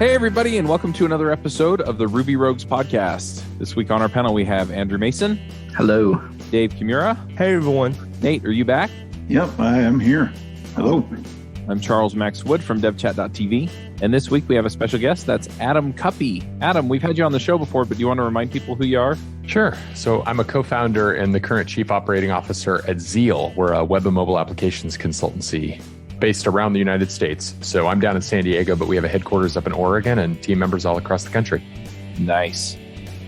Hey, everybody, and welcome to another episode of the Ruby Rogues podcast. This week on our panel, we have Andrew Mason. Hello. Dave Kimura. Hey, everyone. Nate, are you back? Yep, I am here. Hello. I'm Charles Max Wood from devchat.tv. And this week we have a special guest. That's Adam Cuppy. Adam, we've had you on the show before, but do you want to remind people who you are? Sure. So I'm a co-founder and the current chief operating officer at Zeal. We're a web and mobile applications consultancy based around the United States. So I'm down in San Diego, but we have a headquarters up in Oregon and team members all across the country. Nice.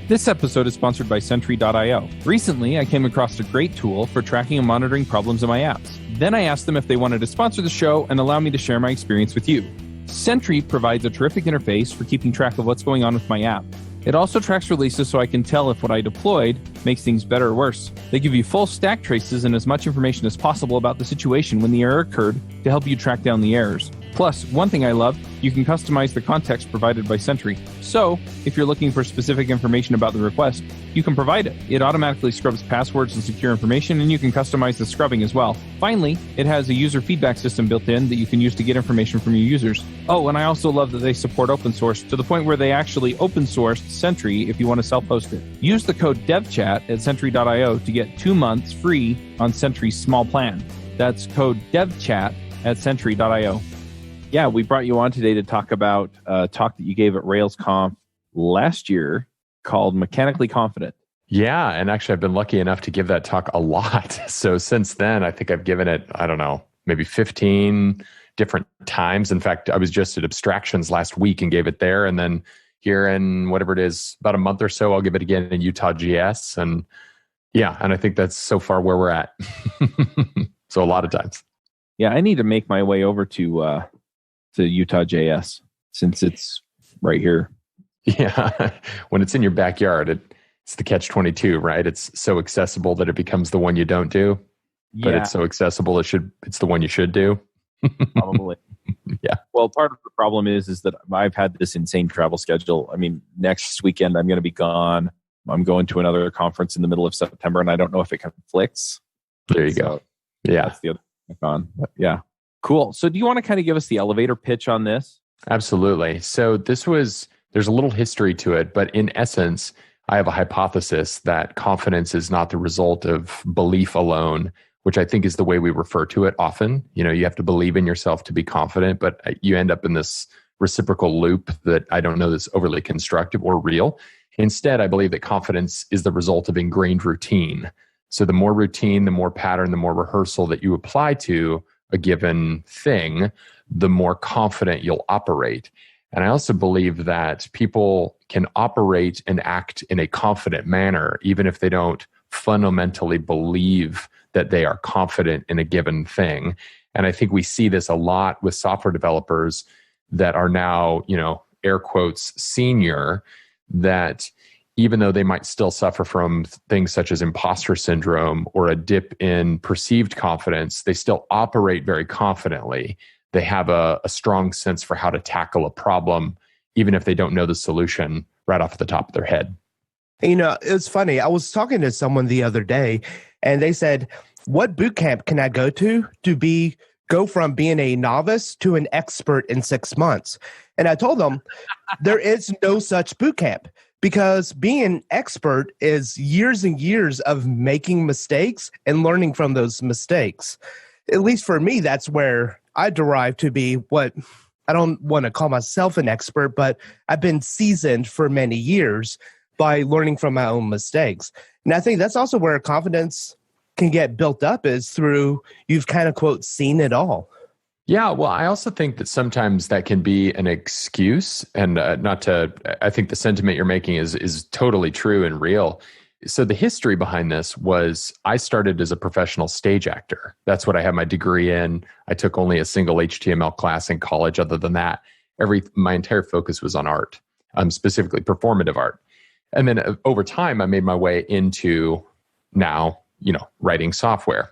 This episode is sponsored by Sentry.io. Recently, I came across a great tool for tracking and monitoring problems in my apps. Then I asked them if they wanted to sponsor the show and allow me to share my experience with you. Sentry provides a terrific interface for keeping track of what's going on with my app. It also tracks releases so I can tell if what I deployed makes things better or worse. They give you full stack traces and as much information as possible about the situation when the error occurred to help you track down the errors. Plus, one thing I love, you can customize the context provided by Sentry. So, if you're looking for specific information about the request, you can provide it. It automatically scrubs passwords and secure information, and you can customize the scrubbing as well. Finally, it has a user feedback system built in that you can use to get information from your users. Oh, and I also love that they support open source to the point where they actually open sourced Sentry if you want to self-host it. Use the code devchat at Sentry.io to get 2 months free on Sentry's small plan. That's code devchat at Sentry.io. Yeah, we brought you on today to talk about a talk that you gave at Rails Conf last year called Mechanically Confident. Yeah, and actually I've been lucky enough to give that talk a lot. So since then, I think I've given it, maybe 15 different times. In fact, I was just at Abstractions last week and gave it there. And then here in whatever it is, about a month or so, I'll give it again in Utah GS. And yeah, and I think that's so far where we're at. So a lot of times. Yeah, I need to make my way over to Utah JS since it's right here. Yeah, when it's in your backyard, it's the catch-22, right? It's so accessible that it becomes the one you don't do, but it's so accessible it's the one you should do. Probably. Yeah. Well, part of the problem is that I've had this insane travel schedule. I mean, next weekend I'm going to be gone. I'm going to another conference in the middle of September, and I don't know if it conflicts. There you go. Yeah, that's the other thing on. But yeah. Cool. So do you want to kind of give us the elevator pitch on this? Absolutely. So there's a little history to it, but in essence, I have a hypothesis that confidence is not the result of belief alone, which I think is the way we refer to it often. You know, you have to believe in yourself to be confident, but you end up in this reciprocal loop that I don't know that's overly constructive or real. Instead, I believe that confidence is the result of ingrained routine. So the more routine, the more pattern, the more rehearsal that you apply to a given thing, the more confident you'll operate. And I also believe that people can operate and act in a confident manner, even if they don't fundamentally believe that they are confident in a given thing. And I think we see this a lot with software developers that are now, air quotes, senior, that even though they might still suffer from things such as impostor syndrome or a dip in perceived confidence, they still operate very confidently. They have a strong sense for how to tackle a problem, even if they don't know the solution right off the top of their head. It's funny. I was talking to someone the other day, and they said, what boot camp can I go to go from being a novice to an expert in 6 months? And I told them, there is no such boot camp. Because being an expert is years and years of making mistakes and learning from those mistakes. At least for me, that's where I derive to be what I don't want to call myself an expert, but I've been seasoned for many years by learning from my own mistakes. And I think that's also where confidence can get built up is through you've kind of, quote, seen it all. Yeah, well, I also think that sometimes that can be an excuse, and I think the sentiment you're making is totally true and real. So the history behind this was I started as a professional stage actor. That's what I have my degree in. I took only a single HTML class in college. Other than that, my entire focus was on art, specifically performative art. And then over time, I made my way into now, writing software.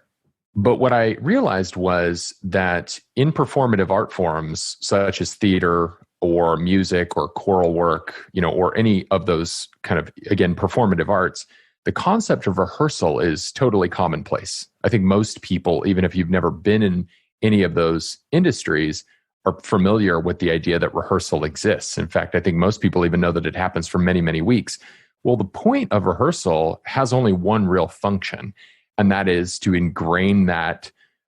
But what I realized was that in performative art forms, such as theater or music or choral work, or any of those kind of, again, performative arts, the concept of rehearsal is totally commonplace. I think most people, even if you've never been in any of those industries, are familiar with the idea that rehearsal exists. In fact, I think most people even know that it happens for many, many weeks. Well, the point of rehearsal has only one real function, and that is to ingrain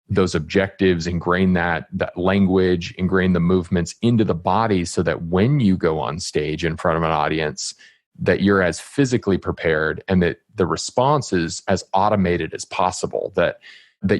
those objectives, ingrain that language, ingrain the movements into the body so that when you go on stage in front of an audience, that you're as physically prepared and that the response is as automated as possible, that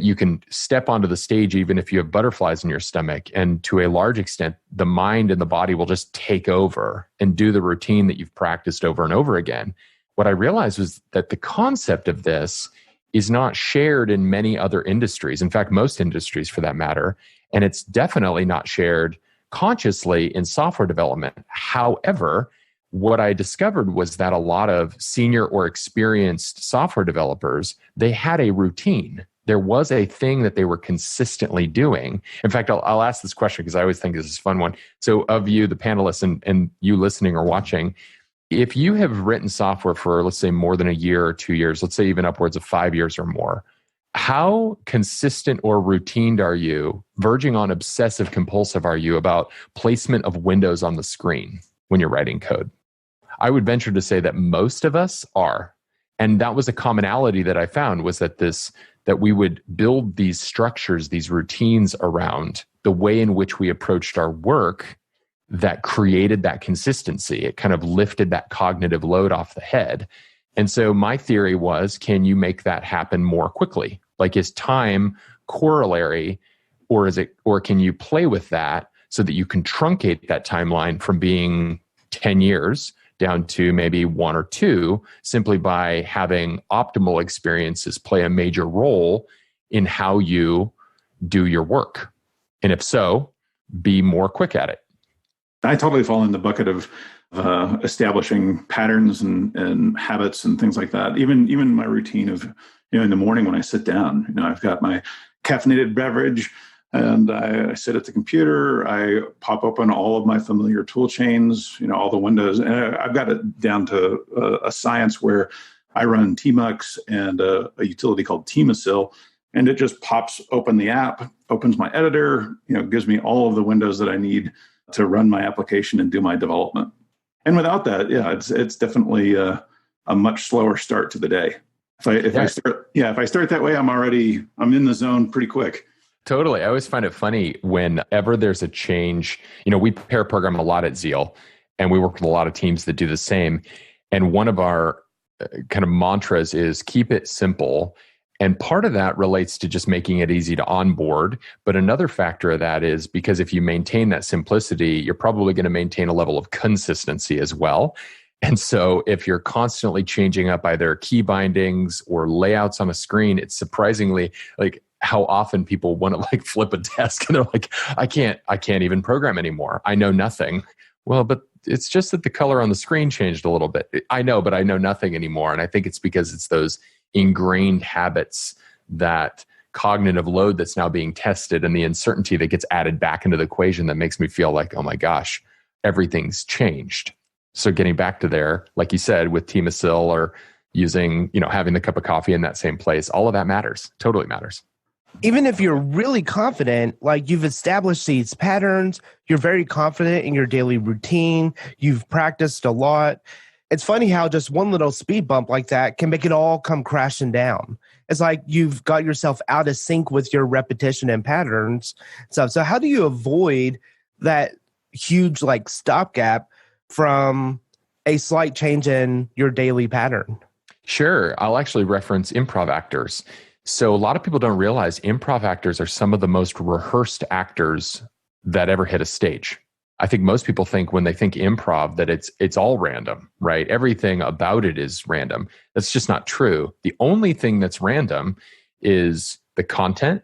you can step onto the stage even if you have butterflies in your stomach. And to a large extent, the mind and the body will just take over and do the routine that you've practiced over and over again. What I realized was that the concept of this is not shared in many other industries. In fact, most industries for that matter. And it's definitely not shared consciously in software development. However, what I discovered was that a lot of senior or experienced software developers, they had a routine. There was a thing that they were consistently doing. In fact, I'll ask this question because I always think this is a fun one. So of you, the panelists, and you listening or watching, if you have written software for, let's say, more than a year or 2 years, let's say even upwards of 5 years or more, how consistent or routined are you, verging on obsessive compulsive are you about placement of windows on the screen when you're writing code? I would venture to say that most of us are. And that was a commonality that I found, was that we would build these structures, these routines around the way in which we approached our work that created that consistency. It kind of lifted that cognitive load off the head. And so my theory was, can you make that happen more quickly? Like, is time corollary, or can you play with that so that you can truncate that timeline from being 10 years down to maybe 1 or 2, simply by having optimal experiences play a major role in how you do your work? And if so, be more quick at it. I totally fall in the bucket of establishing patterns and habits and things like that. Even my routine of, in the morning when I sit down, I've got my caffeinated beverage and I sit at the computer. I pop open all of my familiar tool chains, all the windows, and I've got it down to a science where I run Tmux and a utility called Zeal, and it just pops open the app, opens my editor, gives me all of the windows that I need to run my application and do my development. And without that, it's definitely a much slower start to the day. If I start that way, I'm in the zone pretty quick. Totally. I always find it funny whenever there's a change. We pair program a lot at Zeal, and we work with a lot of teams that do the same. And one of our kind of mantras is keep it simple. And part of that relates to just making it easy to onboard. But another factor of that is because if you maintain that simplicity, you're probably going to maintain a level of consistency as well. And so if you're constantly changing up either key bindings or layouts on a screen, it's surprisingly like how often people want to flip a desk and they're like, I can't even program anymore. I know nothing. Well, but it's just that the color on the screen changed a little bit. I know, but I know nothing anymore. And I think it's because it's those ingrained habits, that cognitive load that's now being tested, and the uncertainty that gets added back into the equation that makes me feel like, oh my gosh, everything's changed. So getting back to there, like you said, with Zeal or using, having the cup of coffee in that same place, all of that matters, totally matters. Even if you're really confident, like you've established these patterns, you're very confident in your daily routine, you've practiced a lot. It's funny how just one little speed bump like that can make it all come crashing down. It's like you've got yourself out of sync with your repetition and patterns. So how do you avoid that huge stopgap from a slight change in your daily pattern? Sure. I'll actually reference improv actors. So a lot of people don't realize improv actors are some of the most rehearsed actors that ever hit a stage. I think most people think when they think improv that it's all random, right? Everything about it is random. That's just not true. The only thing that's random is the content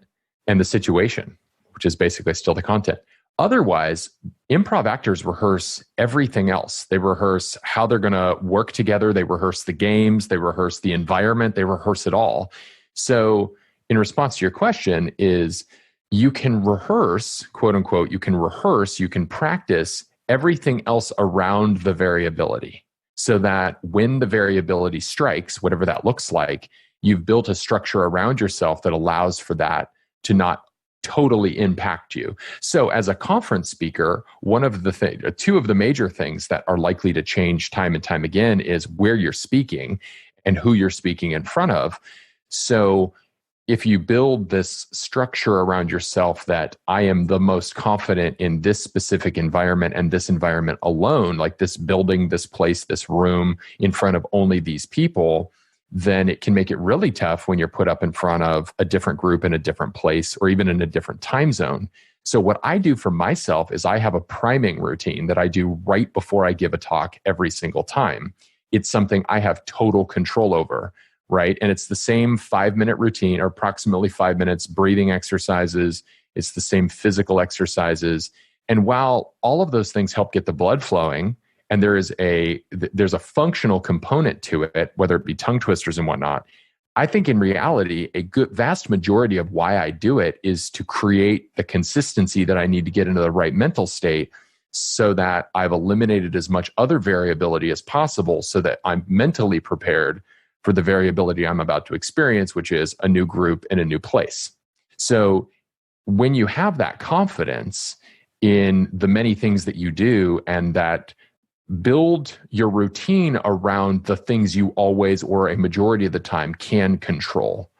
and the situation, which is basically still the content. Otherwise, improv actors rehearse everything else. They rehearse how they're going to work together. They rehearse the games. They rehearse the environment. They rehearse it all. So in response to your question is, you can rehearse, quote unquote, you can practice everything else around the variability so that when the variability strikes, whatever that looks like, you've built a structure around yourself that allows for that to not totally impact you. So as a conference speaker, two of the major things that are likely to change time and time again is where you're speaking and who you're speaking in front of. So if you build this structure around yourself that I am the most confident in this specific environment and this environment alone, like this building, this place, this room in front of only these people, then it can make it really tough when you're put up in front of a different group in a different place or even in a different time zone. So what I do for myself is I have a priming routine that I do right before I give a talk every single time. It's something I have total control over. Right. And it's the same 5-minute routine or approximately 5 minutes, breathing exercises. It's the same physical exercises. And while all of those things help get the blood flowing, and there's a functional component to it, whether it be tongue twisters and whatnot, I think in reality, vast majority of why I do it is to create the consistency that I need to get into the right mental state so that I've eliminated as much other variability as possible so that I'm mentally prepared for the variability I'm about to experience, which is a new group in a new place. So when you have that confidence in the many things that you do and that build your routine around the things you always or a majority of the time can control,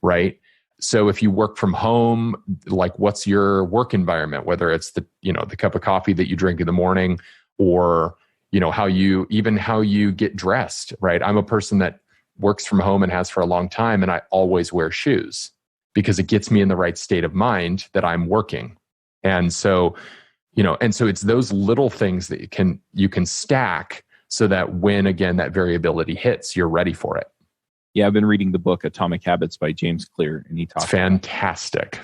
right? So if you work from home, like what's your work environment, whether it's the cup of coffee that you drink in the morning or how you get dressed, right? I'm a person that works from home and has for a long time, and I always wear shoes because it gets me in the right state of mind that I'm working. And so, it's those little things that you can stack so that when, again, that variability hits, you're ready for it. Yeah, I've been reading the book Atomic Habits by James Clear, and he talks fantastic.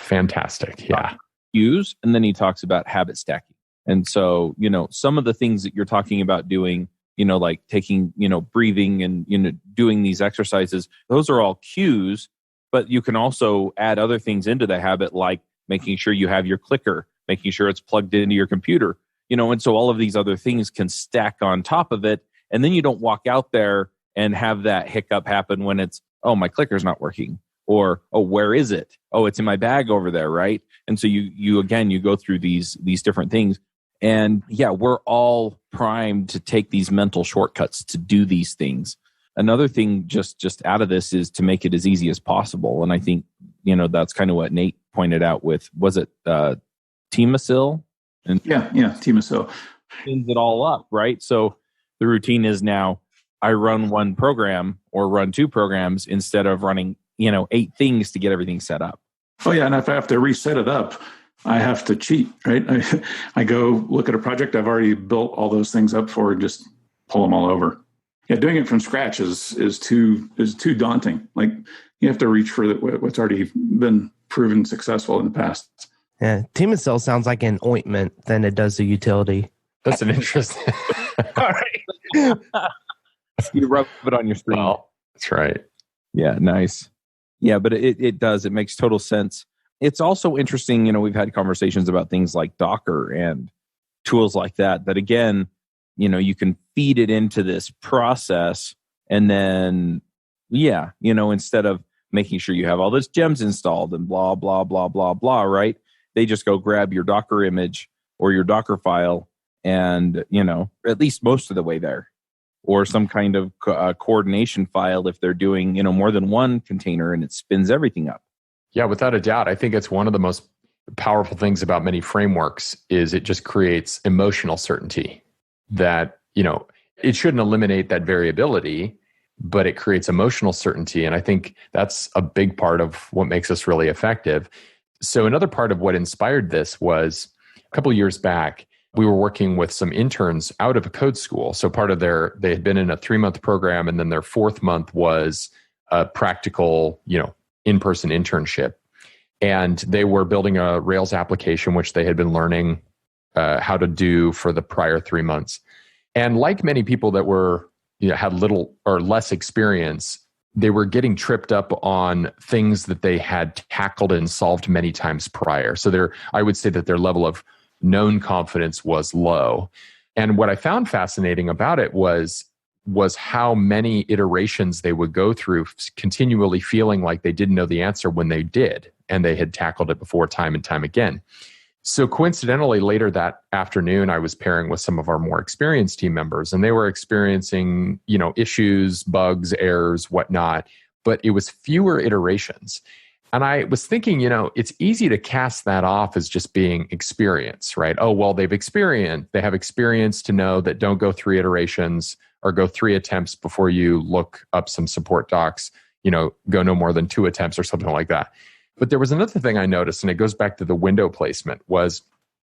Yeah. Cues, and then he talks about habit stacking. And so, some of the things that you're talking about doing, like taking, breathing and, doing these exercises, those are all cues, but you can also add other things into the habit, like making sure you have your clicker, making sure it's plugged into your computer, and so all of these other things can stack on top of it. And then you don't walk out there and have that hiccup happen when it's, oh, my clicker's not working, or, oh, where is it? Oh, it's in my bag over there. Right. And so you go through these different things. And yeah, we're all primed to take these mental shortcuts to do these things. Another thing just out of this is to make it as easy as possible. And I think, that's kind of what Nate pointed out with, was it Teamasil? And yeah, Teamasil. Cleans it all up, right? So the routine is now I run one program or run two programs instead of running, 8 things to get everything set up. Oh yeah, and if I have to reset it up, I have to cheat, right? I go look at a project I've already built all those things up for and just pull them all over. Yeah, doing it from scratch is too daunting. Like you have to reach for what's already been proven successful in the past. Yeah, Teamasil sounds like an ointment than it does a utility. That's an interesting. All right. You rub it on your screen. Well, that's right. Yeah, nice. Yeah, but it does. It makes total sense. It's also interesting, we've had conversations about things like Docker and tools like that again, you can feed it into this process and then, instead of making sure you have all those gems installed and blah, blah, blah, blah, blah, right? They just go grab your Docker image or your Docker file and, at least most of the way there, or some kind of coordination file if they're doing, more than one container and it spins everything up. Yeah, without a doubt. I think it's one of the most powerful things about many frameworks is it just creates emotional certainty that, it shouldn't eliminate that variability, but it creates emotional certainty. And I think that's a big part of what makes us really effective. So another part of what inspired this was a couple of years back, we were working with some interns out of a code school. So part of they had been in a 3-month program, and then their 4th month was a practical, in-person internship. And they were building a Rails application, which they had been learning how to do for the prior 3 months. And like many people that were, had little or less experience, they were getting tripped up on things that they had tackled and solved many times prior. So I would say that their level of known confidence was low. And what I found fascinating about it was how many iterations they would go through, continually feeling like they didn't know the answer when they did, and they had tackled it before time and time again. So coincidentally, later that afternoon, I was pairing with some of our more experienced team members, and they were experiencing, issues, bugs, errors, whatnot, but it was fewer iterations. And I was thinking, it's easy to cast that off as just being experience, right? Oh, well, they have experience to know that don't go 3 iterations or go 3 attempts before you look up some support docs, go no more than 2 attempts or something like that. But there was another thing I noticed, and it goes back to the window placement, was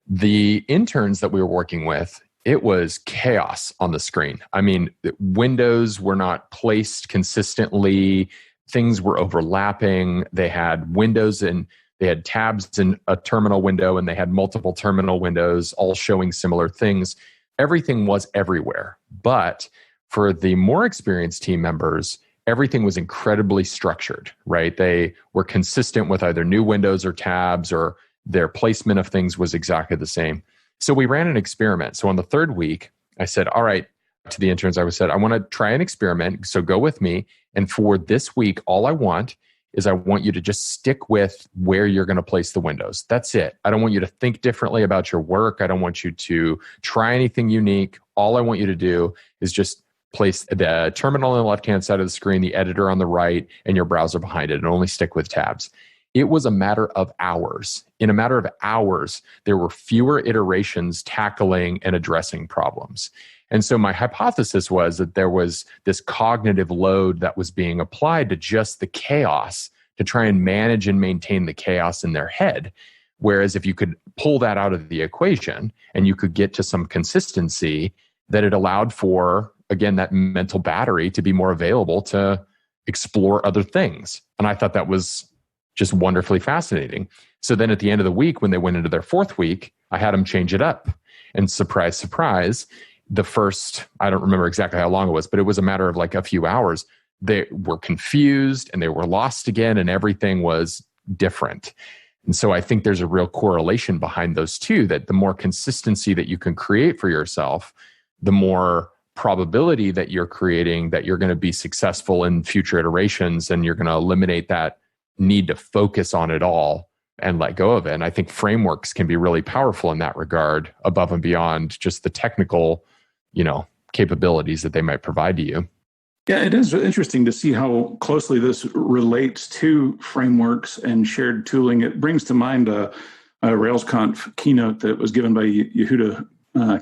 the interns that we were working with, it was chaos on the screen. I mean, windows were not placed consistently. Things were overlapping. They had windows and they had tabs in a terminal window, and they had multiple terminal windows all showing similar things. Everything was everywhere. But for the more experienced team members, everything was incredibly structured, right? They were consistent with either new windows or tabs, or their placement of things was exactly the same. So we ran an experiment. So on the 3rd week, I said, all right, to the interns, I said, I want to try an experiment. So go with me. And for this week, all I want you to just stick with where you're going to place the windows. That's it. I don't want you to think differently about your work. I don't want you to try anything unique. All I want you to do is just place the terminal on the left-hand side of the screen, the editor on the right, and your browser behind it, and only stick with tabs. It was a matter of hours. In a matter of hours, there were fewer iterations tackling and addressing problems. And so my hypothesis was that there was this cognitive load that was being applied to just the chaos to try and manage and maintain the chaos in their head. Whereas if you could pull that out of the equation and you could get to some consistency, that it allowed for, again, that mental battery to be more available to explore other things. And I thought that was just wonderfully fascinating. So then at the end of the week, when they went into their 4th week, I had them change it up. And surprise, surprise, the first, I don't remember exactly how long it was, but it was a matter of like a few hours. They were confused and they were lost again, and everything was different. And so I think there's a real correlation behind those two, that the more consistency that you can create for yourself, the more probability that you're creating that you're going to be successful in future iterations, and you're going to eliminate that need to focus on it all and let go of it. And I think frameworks can be really powerful in that regard, above and beyond just the technical, capabilities that they might provide to you. Yeah, it is interesting to see how closely this relates to frameworks and shared tooling. It brings to mind a Rails Conf keynote that was given by Yehuda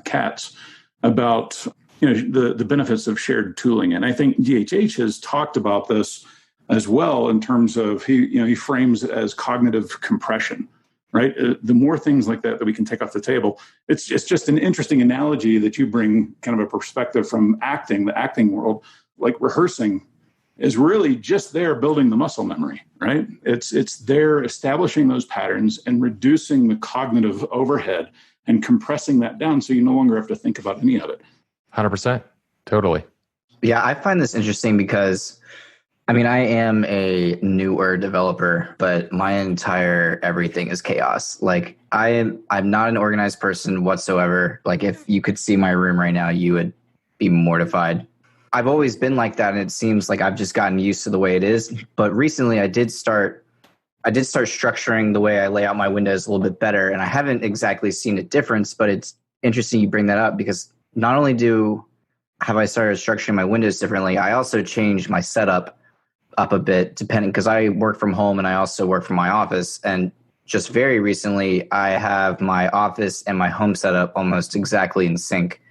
Katz about the benefits of shared tooling. And I think DHH has talked about this as well, in terms of he frames it as cognitive compression, right? The more things like that we can take off the table, it's just an interesting analogy that you bring, kind of a perspective from the acting world. Like rehearsing is really just there building the muscle memory, right? It's there establishing those patterns and reducing the cognitive overhead and compressing that down, so you no longer have to think about any of it. 100%. Totally. Yeah, I find this interesting because I am a newer developer, but my entire everything is chaos. Like I'm not an organized person whatsoever. Like if you could see my room right now, you would be mortified. I've always been like that, and it seems like I've just gotten used to the way it is. But recently I did start structuring the way I lay out my windows a little bit better, and I haven't exactly seen a difference, but it's interesting you bring that up, because not only have I started structuring my windows differently, I also changed my setup up a bit, depending, because I work from home and I also work from my office. And just very recently, I have my office and my home setup almost exactly in sync.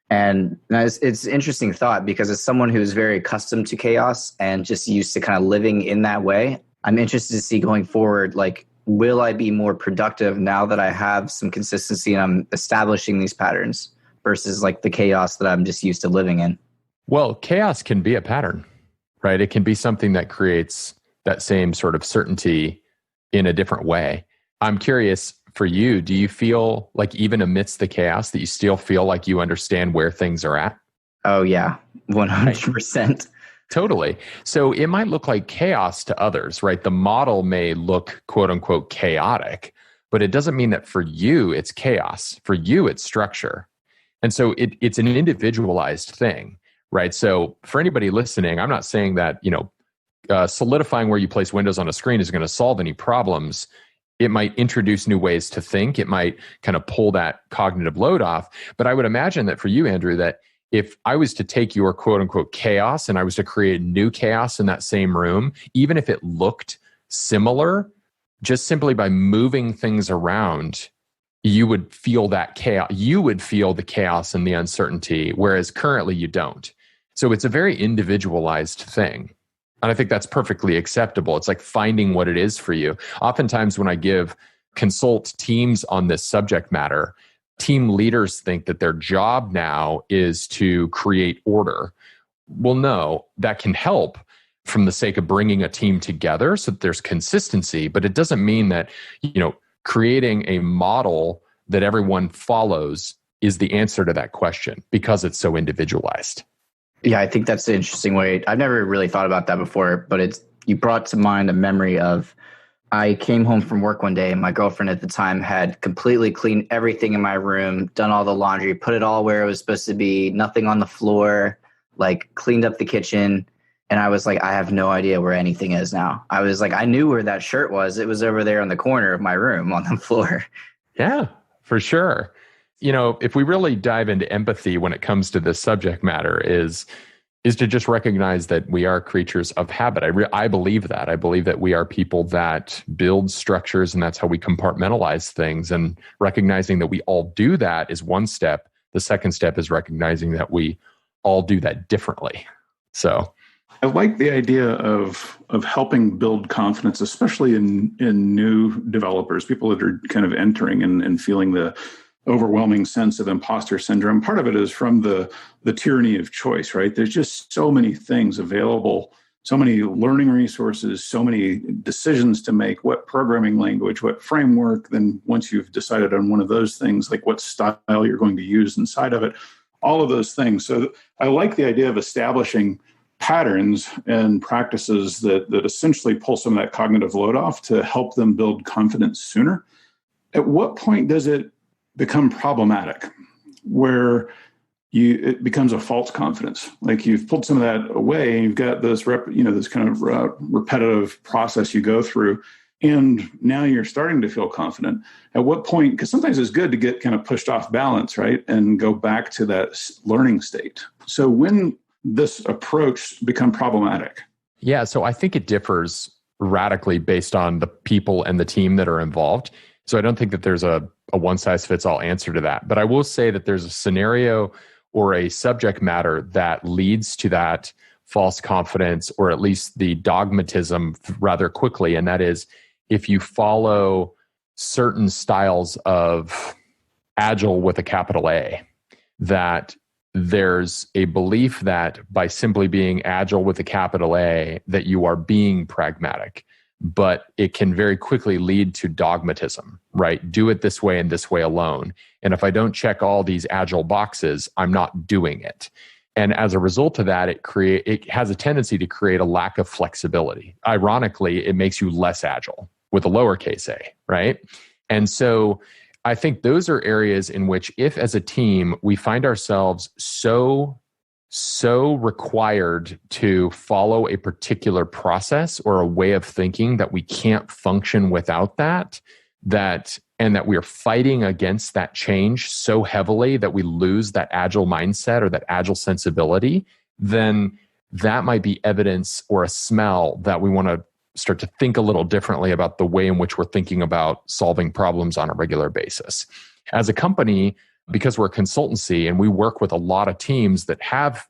And it's an interesting thought, because as someone who's very accustomed to chaos and just used to kind of living in that way, I'm interested to see going forward, like, will I be more productive now that I have some consistency and I'm establishing these patterns versus like the chaos that I'm just used to living in? Well, chaos can be a pattern, right? It can be something that creates that same sort of certainty in a different way. I'm curious, for you, do you feel like even amidst the chaos that you still feel like you understand where things are at? Oh yeah, 100%. Totally. So it might look like chaos to others, right? The model may look quote unquote chaotic, but it doesn't mean that for you it's chaos. For you, it's structure. And so it's an individualized thing, right? So for anybody listening, I'm not saying that, solidifying where you place windows on a screen is going to solve any problems. It might introduce new ways to think. It might kind of pull that cognitive load off. But I would imagine that for you, Andrew, that if I was to take your quote unquote chaos and I was to create new chaos in that same room, even if it looked similar, just simply by moving things around, you would feel that chaos. You would feel the chaos and the uncertainty, whereas currently you don't. So it's a very individualized thing. And I think that's perfectly acceptable. It's like finding what it is for you. Oftentimes when I consult teams on this subject matter, team leaders think that their job now is to create order. Well, no, that can help from the sake of bringing a team together so that there's consistency, but it doesn't mean that, creating a model that everyone follows is the answer to that question because it's so individualized. Yeah, I think that's an interesting way. I've never really thought about that before, but you brought to mind a memory of I came home from work one day and my girlfriend at the time had completely cleaned everything in my room, done all the laundry, put it all where it was supposed to be, nothing on the floor, like cleaned up the kitchen. And I was like, I have no idea where anything is now. I was like, I knew where that shirt was. It was over there in the corner of my room on the floor. Yeah, for sure. If we really dive into empathy when it comes to this subject matter is to just recognize that we are creatures of habit. I believe that. I believe that we are people that build structures and that's how we compartmentalize things. And recognizing that we all do that is one step. The second step is recognizing that we all do that differently. So I like the idea of helping build confidence, especially in new developers, people that are kind of entering and feeling the overwhelming sense of impostor syndrome. Part of it is from the tyranny of choice, right? There's just so many things available, so many learning resources, so many decisions to make, what programming language, what framework. Then once you've decided on one of those things, like what style you're going to use inside of it, all of those things. So I like the idea of establishing patterns and practices that essentially pull some of that cognitive load off to help them build confidence sooner. At what point does it become problematic where it becomes a false confidence? Like you've pulled some of that away and you've got this this kind of repetitive process you go through, and now you're starting to feel confident. At what point, because sometimes it's good to get kind of pushed off balance, right, and go back to that learning state. So when this approach become problematic? Yeah, so I think it differs radically based on the people and the team that are involved. So I don't think that there's a one-size-fits-all answer to that. But I will say that there's a scenario or a subject matter that leads to that false confidence, or at least the dogmatism rather quickly. And that is if you follow certain styles of agile with a capital A, that there's a belief that by simply being agile with a capital A, that you are being pragmatic. But it can very quickly lead to dogmatism, right? Do it this way and this way alone. And if I don't check all these agile boxes, I'm not doing it. And as a result of that, it has a tendency to create a lack of flexibility. Ironically, it makes you less agile with a lowercase a, right? And so I think those are areas in which if as a team, we find ourselves so required to follow a particular process or a way of thinking that we can't function without that and that we are fighting against that change so heavily that we lose that agile mindset or that agile sensibility, then that might be evidence or a smell that we want to start to think a little differently about the way in which we're thinking about solving problems on a regular basis. As a company, because we're a consultancy and we work with a lot of teams that have,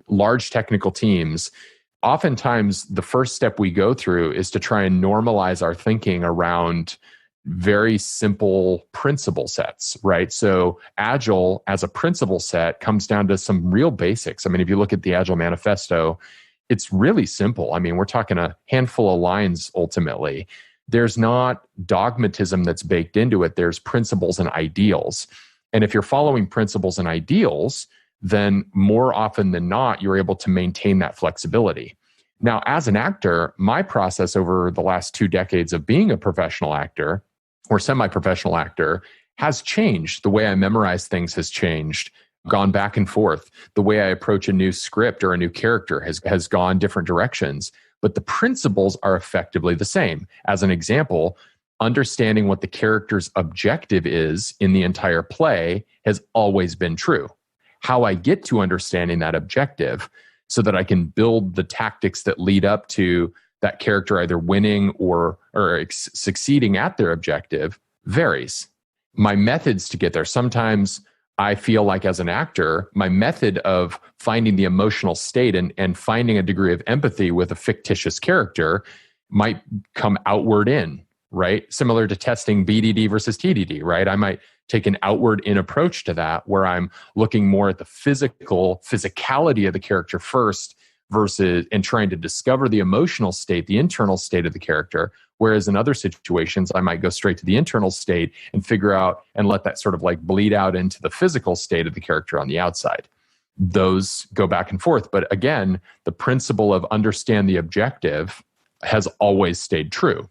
large technical teams, oftentimes the first step we go through is to try and normalize our thinking around very simple principle sets, right? So Agile as a principle set comes down to some real basics. I mean, if you look at the Agile Manifesto, it's really simple. I mean, we're talking a handful of lines ultimately. There's not dogmatism that's baked into it. There's principles and ideals. And if you're following principles and ideals, then more often than not, you're able to maintain that flexibility. Now, as an actor, my process over the last 2 decades of being a professional actor or semi-professional actor has changed. The way I memorize things has changed. gone back and forth. The way I approach a new script or a new character has gone different directions, but the principles are effectively the same. As an example, understanding what the character's objective is in the entire play has always been true. How I get to understanding that objective so that I can build the tactics that lead up to that character either winning or succeeding at their objective varies. My methods to get there, sometimes I feel like as an actor, my method of finding the emotional state and finding a degree of empathy with a fictitious character might come outward in, right? Similar to testing BDD versus TDD, right? I might take an outward in approach to that where I'm looking more at the physicality of the character first and trying to discover the emotional state, the internal state of the character. Whereas in other situations, I might go straight to the internal state and figure out and let that sort of like bleed out into the physical state of the character on the outside. Those go back and forth. But again, the principle of understand the objective has always stayed true.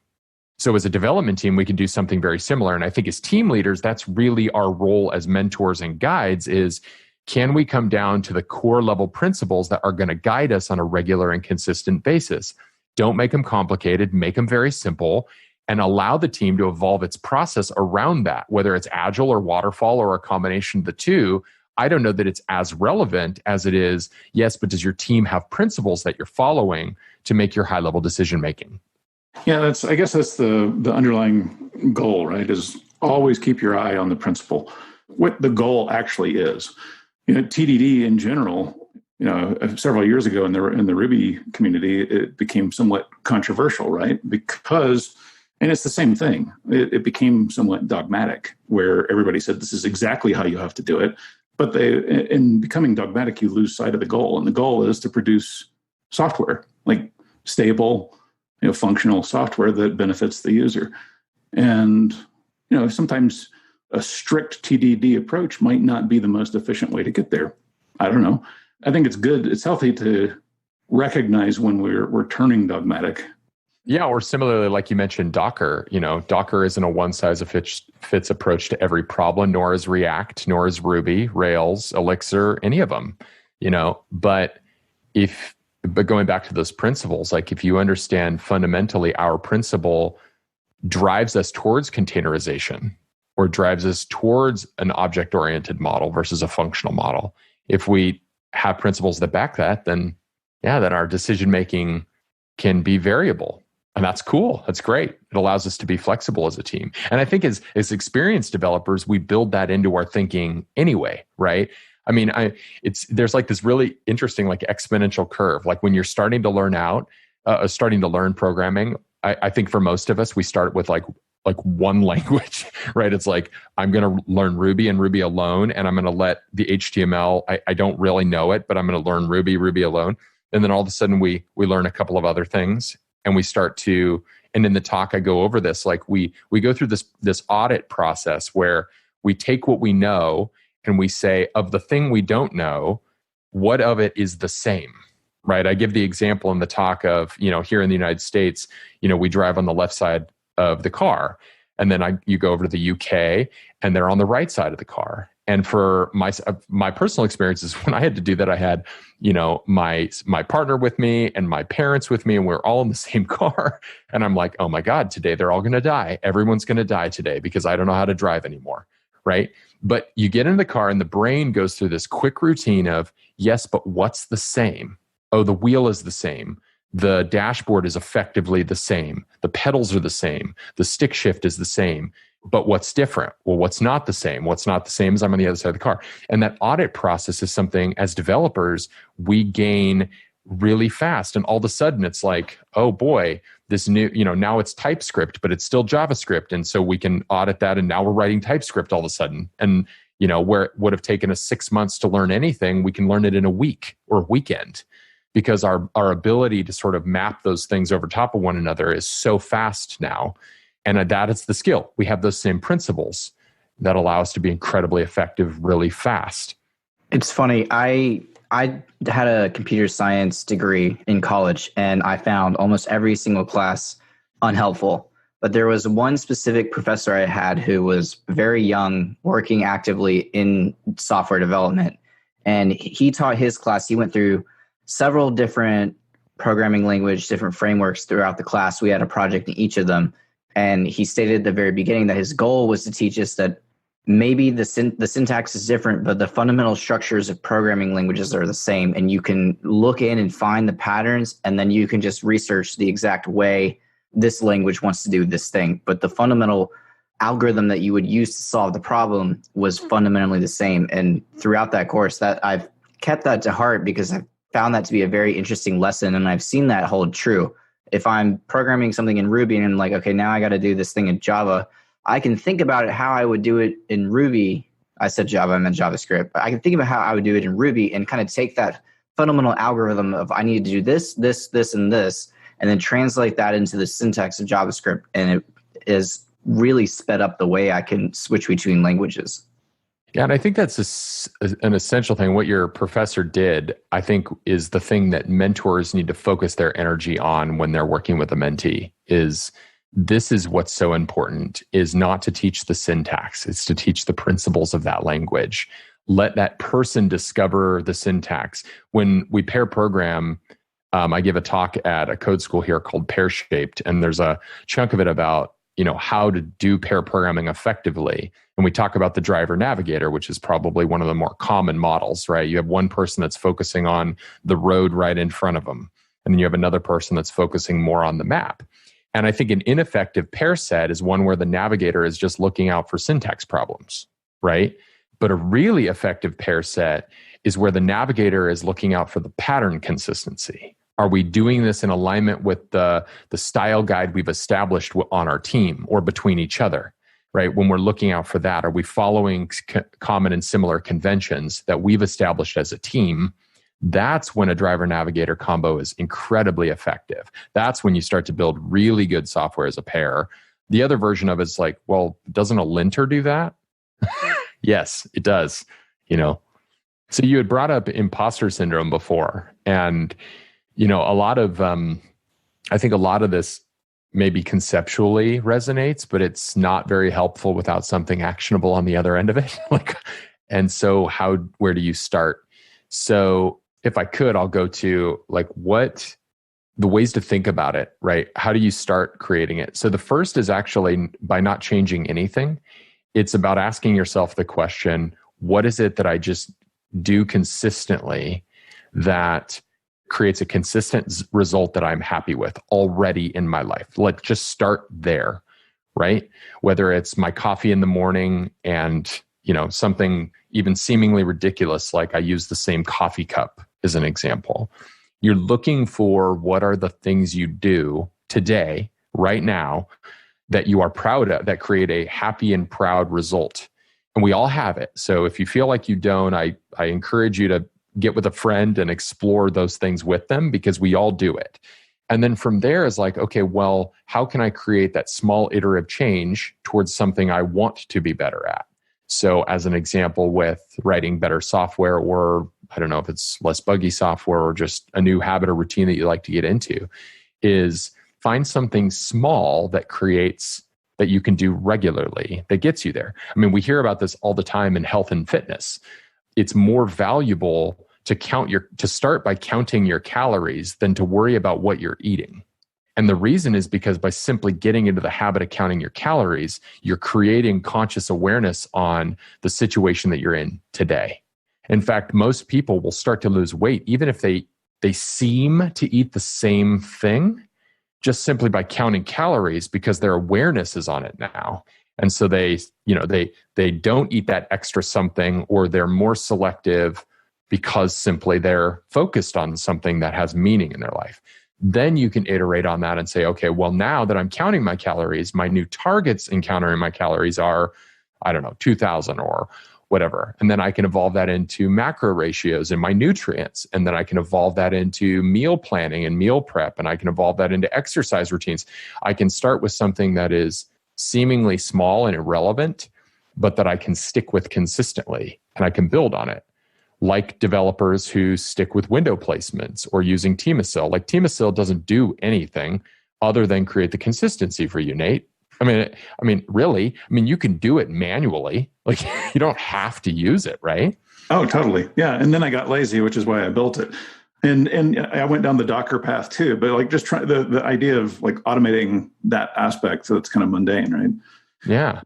So as a development team, we can do something very similar. And I think as team leaders, that's really our role as mentors and guides is, can we come down to the core level principles that are going to guide us on a regular and consistent basis? Don't make them complicated, make them very simple, and allow the team to evolve its process around that, whether it's agile or waterfall or a combination of the two. I don't know that it's as relevant as it is, yes, but does your team have principles that you're following to make your high level decision making? Yeah, I guess that's the underlying goal, right? Is always keep your eye on the principle, what the goal actually is. TDD in general, several years ago in the Ruby community, it became somewhat controversial, right? Because, and it's the same thing. It became somewhat dogmatic, where everybody said this is exactly how you have to do it. But in becoming dogmatic, you lose sight of the goal, and the goal is to produce software, like stable, functional software that benefits the user. And sometimes a strict TDD approach might not be the most efficient way to get there. I don't know. I think it's good. It's healthy to recognize when we're turning dogmatic. Yeah, or similarly, like you mentioned, Docker. Docker isn't a one-size-fits approach to every problem, nor is React, nor is Ruby, Rails, Elixir, any of them. But going back to those principles, like if you understand fundamentally our principle drives us towards containerization or drives us towards an object-oriented model versus a functional model. If we have principles that back that, then our decision-making can be variable. And that's cool. That's great. It allows us to be flexible as a team. And I think as experienced developers, we build that into our thinking anyway, right? I mean, there's like this really interesting like exponential curve. Like when you're starting to learn programming, I think for most of us, we start with like one language, right? It's like, I'm going to learn Ruby and Ruby alone, and I'm going to let the HTML, I don't really know it, but I'm going to learn Ruby alone. And then all of a sudden we learn a couple of other things, and we start to, and in the talk I go over this, like we go through this audit process where we take what we know and we say, of the thing we don't know, what of it is the same? Right? I give the example in the talk of, here in the United States, we drive on the left side of the car. And then you go over to the UK and they're on the right side of the car. And for my personal experiences, when I had to do that, I had, my partner with me and my parents with me, and we're all in the same car. And I'm like, oh my God, today they're all going to die. Everyone's going to die today because I don't know how to drive anymore. Right? But you get in the car and the brain goes through this quick routine of, yes, but what's the same? Oh, the wheel is the same. The dashboard is effectively the same. The pedals are the same. The stick shift is the same. But what's different? Well, what's not the same? What's not the same is I'm on the other side of the car. And that audit process is something, as developers, we gain really fast. And all of a sudden, it's like, oh boy, this new, now it's TypeScript, but it's still JavaScript. And so we can audit that. And now we're writing TypeScript all of a sudden. And, where it would have taken us 6 months to learn anything, we can learn it in a week or a weekend. Because our ability to sort of map those things over top of one another is so fast now. And that is the skill. We have those same principles that allow us to be incredibly effective really fast. It's funny. I had a computer science degree in college, and I found almost every single class unhelpful. But there was one specific professor I had who was very young, working actively in software development. And he taught his class. He went through several different programming language, different frameworks throughout the class. We had a project in each of them. And he stated at the very beginning that his goal was to teach us that maybe the syntax is different, but the fundamental structures of programming languages are the same. And you can look in and find the patterns, and then you can just research the exact way this language wants to do this thing. But the fundamental algorithm that you would use to solve the problem was fundamentally the same. And throughout that course, that I've kept that to heart because I've found that to be a very interesting lesson. And I've seen that hold true. If I'm programming something in Ruby and I'm like, okay, now I got to do this thing in Java, I can think about it how I would do it in Ruby. I said Java, I meant JavaScript. But I can think about how I would do it in Ruby and kind of take that fundamental algorithm of I need to do this, this, this, and this, and then translate that into the syntax of JavaScript. And it is really sped up the way I can switch between languages. Yeah, and I think that's an essential thing. What your professor did, I think, is the thing that mentors need to focus their energy on when they're working with a mentee. This is what's so important, is not to teach the syntax. It's to teach the principles of that language. Let that person discover the syntax. When we pair program, I give a talk at a code school here called Pair Shaped, and there's a chunk of it about how to do pair programming effectively. And we talk about the driver navigator, which is probably one of the more common models, right? You have one person that's focusing on the road right in front of them, and then you have another person that's focusing more on the map. And I think an ineffective pair set is one where the navigator is just looking out for syntax problems, right? But a really effective pair set is where the navigator is looking out for the pattern consistency. Are we doing this in alignment with the style guide we've established on our team or between each other, right? When we're looking out for that, are we following common and similar conventions that we've established as a team? That's when a driver-navigator combo is incredibly effective. That's when you start to build really good software as a pair. The other version of it is like, well, doesn't a linter do that? Yes, it does. So you had brought up imposter syndrome before, and a lot of, I think a lot of this maybe conceptually resonates, but it's not very helpful without something actionable on the other end of it. And so where do you start? So if I could, I'll go to the ways to think about it, right? How do you start creating it? So the first is actually by not changing anything. It's about asking yourself the question, what is it that I just do consistently that creates a consistent result that I'm happy with already in my life? Just start there, right? Whether it's my coffee in the morning and, something even seemingly ridiculous, like I use the same coffee cup as an example. You're looking for what are the things you do today, right now, that you are proud of, that create a happy and proud result. And we all have it. So if you feel like you don't, I encourage you to get with a friend and explore those things with them, because we all do it. And then from there is like, okay, well, how can I create that small iterative change towards something I want to be better at? So as an example, with writing better software, or I don't know if it's less buggy software, or just a new habit or routine that you like to get into, is find something small that you can do regularly that gets you there. I mean, we hear about this all the time in health and fitness. It's more valuable to start by counting your calories than to worry about what you're eating. And the reason is because by simply getting into the habit of counting your calories, you're creating conscious awareness on the situation that you're in today. In fact, most people will start to lose weight, even if they seem to eat the same thing, just simply by counting calories, because their awareness is on it now. And so they don't eat that extra something, or they're more selective because simply they're focused on something that has meaning in their life. Then you can iterate on that and say, okay, well, now that I'm counting my calories, my new targets in counting my calories are, 2,000 or whatever. And then I can evolve that into macro ratios and my nutrients. And then I can evolve that into meal planning and meal prep. And I can evolve that into exercise routines. I can start with something that is seemingly small and irrelevant, but that I can stick with consistently, and I can build on it. Like developers who stick with window placements or using Teamasil. Like Teamasil doesn't do anything other than create the consistency for you, Nate. Really, you can do it manually. Like you don't have to use it, right? Oh, totally. Yeah. And then I got lazy, which is why I built it. And I went down the Docker path too, but like just try the idea of like automating that aspect. So it's kind of mundane, right? Yeah.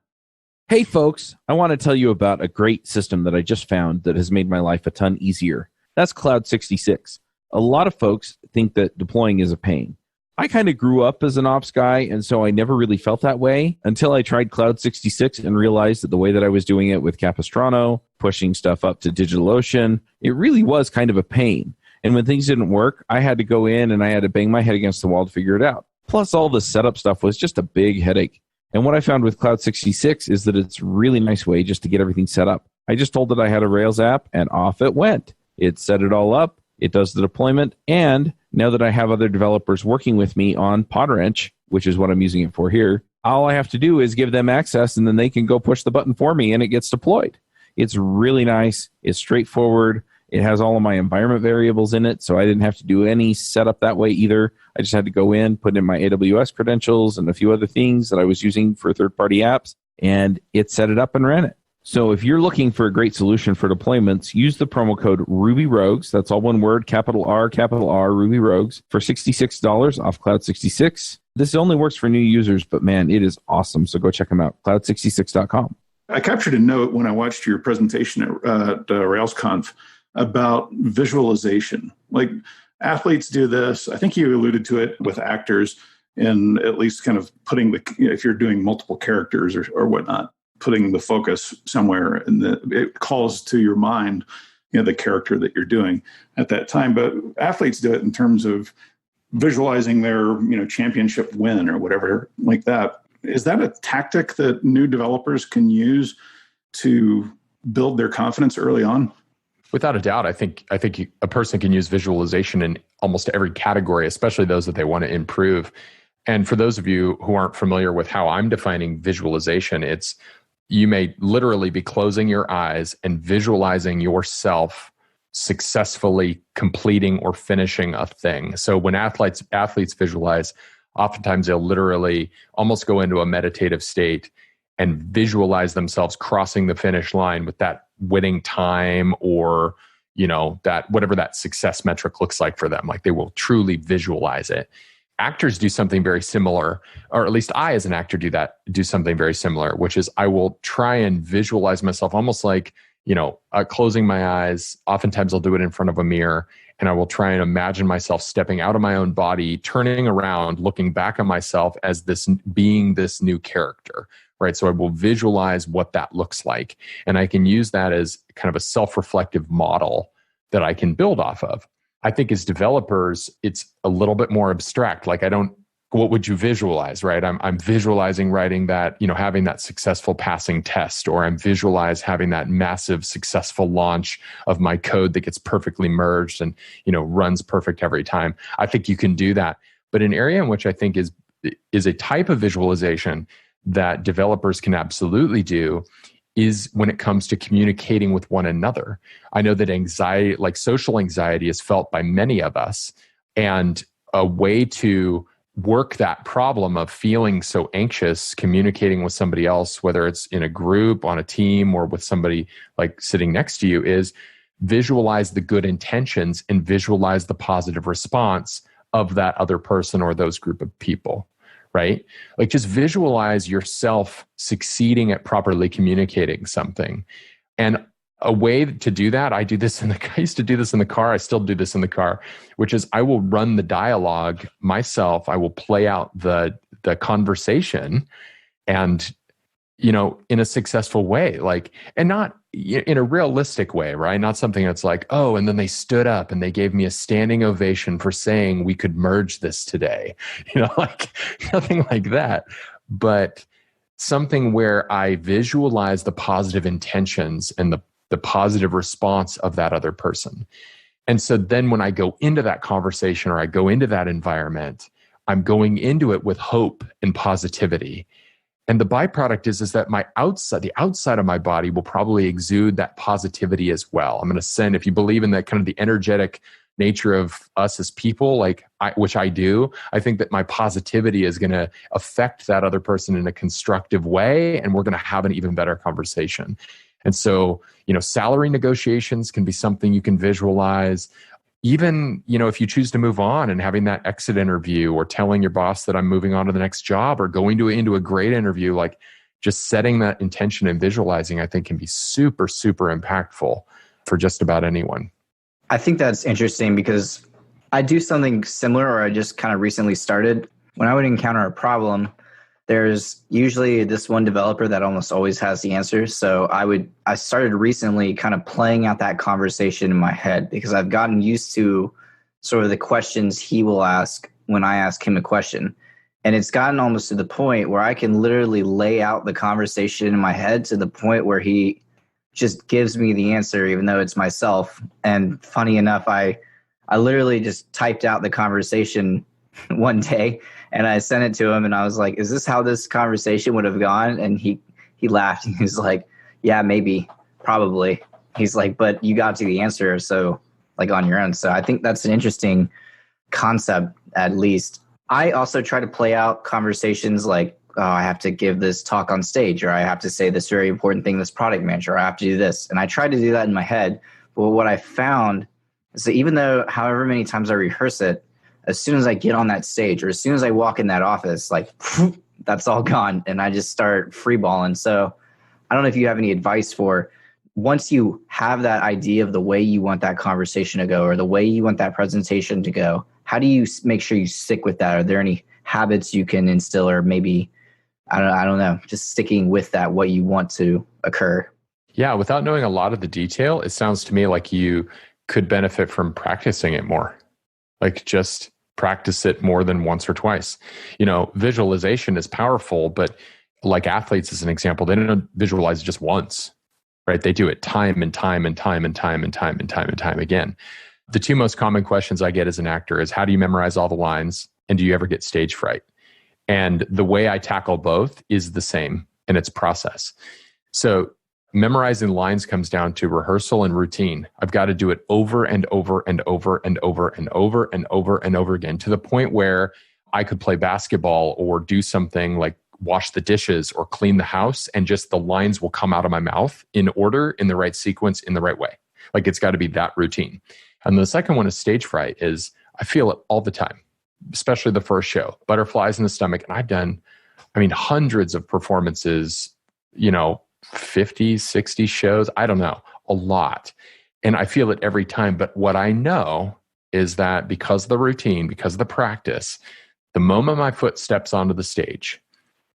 Hey folks, I want to tell you about a great system that I just found that has made my life a ton easier. That's Cloud 66. A lot of folks think that deploying is a pain. I kind of grew up as an ops guy, and so I never really felt that way until I tried Cloud 66 and realized that the way that I was doing it with Capistrano, pushing stuff up to DigitalOcean, it really was kind of a pain. And when things didn't work, I had to go in and I had to bang my head against the wall to figure it out. Plus, all the setup stuff was just a big headache. And what I found with Cloud 66 is that it's a really nice way just to get everything set up. I just told it I had a Rails app, and off it went. It set it all up. It does the deployment, and now that I have other developers working with me on Podwrench, which is what I'm using it for here, all I have to do is give them access, and then they can go push the button for me, and it gets deployed. It's really nice. It's straightforward. It has all of my environment variables in it, so I didn't have to do any setup that way either. I just had to go in, put in my AWS credentials and a few other things that I was using for third-party apps, and it set it up and ran it. So if you're looking for a great solution for deployments, use the promo code RubyRogues. That's all one word, capital R, Ruby Rogues, for $66 off Cloud 66. This only works for new users, but man, it is awesome. So go check them out, cloud66.com. I captured a note when I watched your presentation at Rails Conf about visualization. Like athletes do this. I think you alluded to it with actors, and at least kind of putting if you're doing multiple characters or whatnot, putting the focus somewhere, and it calls to your mind, the character that you're doing at that time. But athletes do it in terms of visualizing their, championship win or whatever like that. Is that a tactic that new developers can use to build their confidence early on? Without a doubt, I think a person can use visualization in almost every category, especially those that they want to improve. And for those of you who aren't familiar with how I'm defining visualization, you may literally be closing your eyes and visualizing yourself successfully completing or finishing a thing. So when athletes visualize, oftentimes they'll literally almost go into a meditative state and visualize themselves crossing the finish line with that winning time, or that whatever that success metric looks like for them. Like they will truly visualize it. Actors do something very similar, or at least I as an actor do something very similar, which is I will try and visualize myself almost like, closing my eyes. Oftentimes I'll do it in front of a mirror, and I will try and imagine myself stepping out of my own body, turning around, looking back at myself as being this new character, right? So I will visualize what that looks like. And I can use that as kind of a self-reflective model that I can build off of. I think as developers, it's a little bit more abstract. Like what would you visualize, right? I'm visualizing writing that, having that successful passing test, or I'm visualize having that massive successful launch of my code that gets perfectly merged and, runs perfect every time. I think you can do that. But an area in which I think is a type of visualization that developers can absolutely do is when it comes to communicating with one another. I know that anxiety, like social anxiety, is felt by many of us. And a way to work that problem of feeling so anxious, communicating with somebody else, whether it's in a group, on a team, or with somebody like sitting next to you, is visualize the good intentions and visualize the positive response of that other person or those group of people. Right? Like just visualize yourself succeeding at properly communicating something. And a way to do that, I used to do this in the car. I still do this in the car, which is I will run the dialogue myself. I will play out the conversation and, in a successful way, and not in a realistic way, right? Not something that's like, oh, and then they stood up and they gave me a standing ovation for saying we could merge this today, nothing like that, but something where I visualize the positive intentions and the positive response of that other person. And so then when I go into that conversation or I go into that environment, I'm going into it with hope and positivity. And the byproduct is that the outside of my body will probably exude that positivity as well. I'm going to send, if you believe in that kind of the energetic nature of us as people, which I do, I think that my positivity is going to affect that other person in a constructive way, and we're going to have an even better conversation. And so, salary negotiations can be something you can visualize. Even, if you choose to move on and having that exit interview, or telling your boss that I'm moving on to the next job, or going into a great interview, just setting that intention and visualizing, I think can be super, super impactful for just about anyone. I think that's interesting because I do something similar, or I just kind of recently started. When I would encounter a problem, there's usually this one developer that almost always has the answer. So I started recently kind of playing out that conversation in my head, because I've gotten used to sort of the questions he will ask when I ask him a question. And it's gotten almost to the point where I can literally lay out the conversation in my head to the point where he just gives me the answer, even though it's myself. And funny enough, I literally just typed out the conversation one day and I sent it to him, and I was like, is this how this conversation would have gone? And he laughed. He was like, yeah, maybe, probably. He's like, but you got to the answer, so on your own. So I think that's an interesting concept, at least. I also try to play out conversations like, oh, I have to give this talk on stage, or I have to say this very important thing, this product manager, or I have to do this. And I try to do that in my head. But what I found is that even though however many times I rehearse it, as soon as I get on that stage, or as soon as I walk in that office, that's all gone. And I just start freeballing. So I don't know if you have any advice for, once you have that idea of the way you want that conversation to go, or the way you want that presentation to go, how do you make sure you stick with that? Are there any habits you can instill, or maybe, I don't know, just sticking with that, what you want to occur? Yeah, without knowing a lot of the detail, it sounds to me like you could benefit from practicing it more. Just practice it more than once or twice. Visualization is powerful, but athletes as an example, they don't visualize just once, right? They do it time and time and time and time and time and time and time again. The two most common questions I get as an actor is, how do you memorize all the lines? And do you ever get stage fright? And the way I tackle both is the same, and it's process. So memorizing lines comes down to rehearsal and routine. I've got to do it over and over and over and over and over and over and over again, to the point where I could play basketball or do something like wash the dishes or clean the house, and just the lines will come out of my mouth in order, in the right sequence, in the right way. It's got to be that routine. And the second one is stage fright. Is I feel it all the time, especially the first show, butterflies in the stomach. And I've done, hundreds of performances, 50, 60 shows. I don't know, a lot. And I feel it every time. But what I know is that because of the routine, because of the practice, the moment my foot steps onto the stage,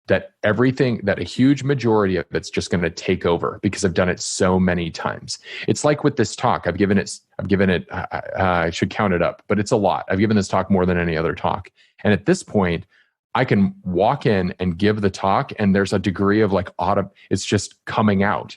that a huge majority of it's just going to take over, because I've done it so many times. It's like with this talk, I've given it, I should count it up, but it's a lot. I've given this talk more than any other talk. And at this point, I can walk in and give the talk, and there's a degree of it's just coming out.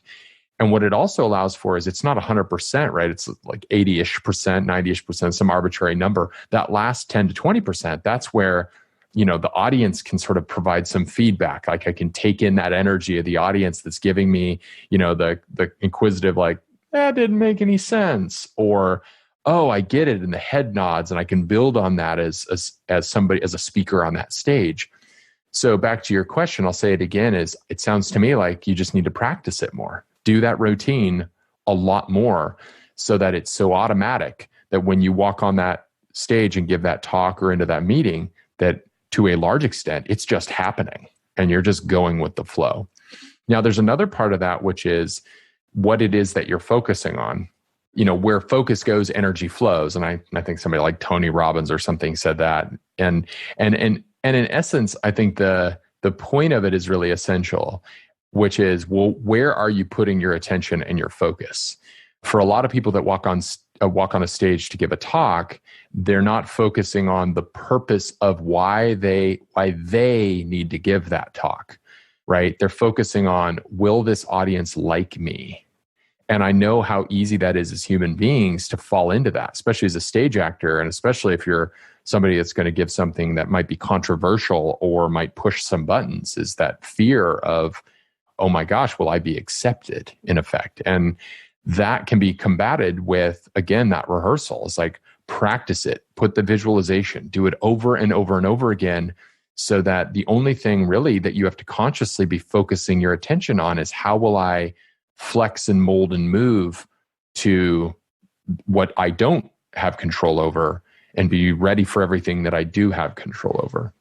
And what it also allows for is, it's not 100%, right? It's 80-ish percent, 90-ish percent, some arbitrary number. That last 10 to 20%, that's where the audience can sort of provide some feedback. I can take in that energy of the audience that's giving me, the inquisitive, that didn't make any sense, or, oh, I get it, and the head nods, and I can build on that as somebody, as a speaker on that stage. So back to your question, I'll say it again, it sounds to me like you just need to practice it more. Do that routine a lot more, so that it's so automatic that when you walk on that stage and give that talk or into that meeting, that to a large extent, it's just happening and you're just going with the flow. Now, there's another part of that, which is what it is that you're focusing on. Where focus goes, energy flows. And I think somebody like Tony Robbins or something said that. And in essence, I think the point of it is really essential, which is, well, where are you putting your attention and your focus? For a lot of people that walk on a stage to give a talk, they're not focusing on the purpose of why they need to give that talk, right? They're focusing on, will this audience like me? And I know how easy that is as human beings to fall into that, especially as a stage actor, and especially if you're somebody that's going to give something that might be controversial or might push some buttons, is that fear of, oh my gosh, will I be accepted, in effect? And that can be combated with, again, that rehearsal. It's practice it, put the visualization, do it over and over and over again, so that the only thing really that you have to consciously be focusing your attention on is how will I flex and mold and move to what I don't have control over and be ready for everything that I do have control over.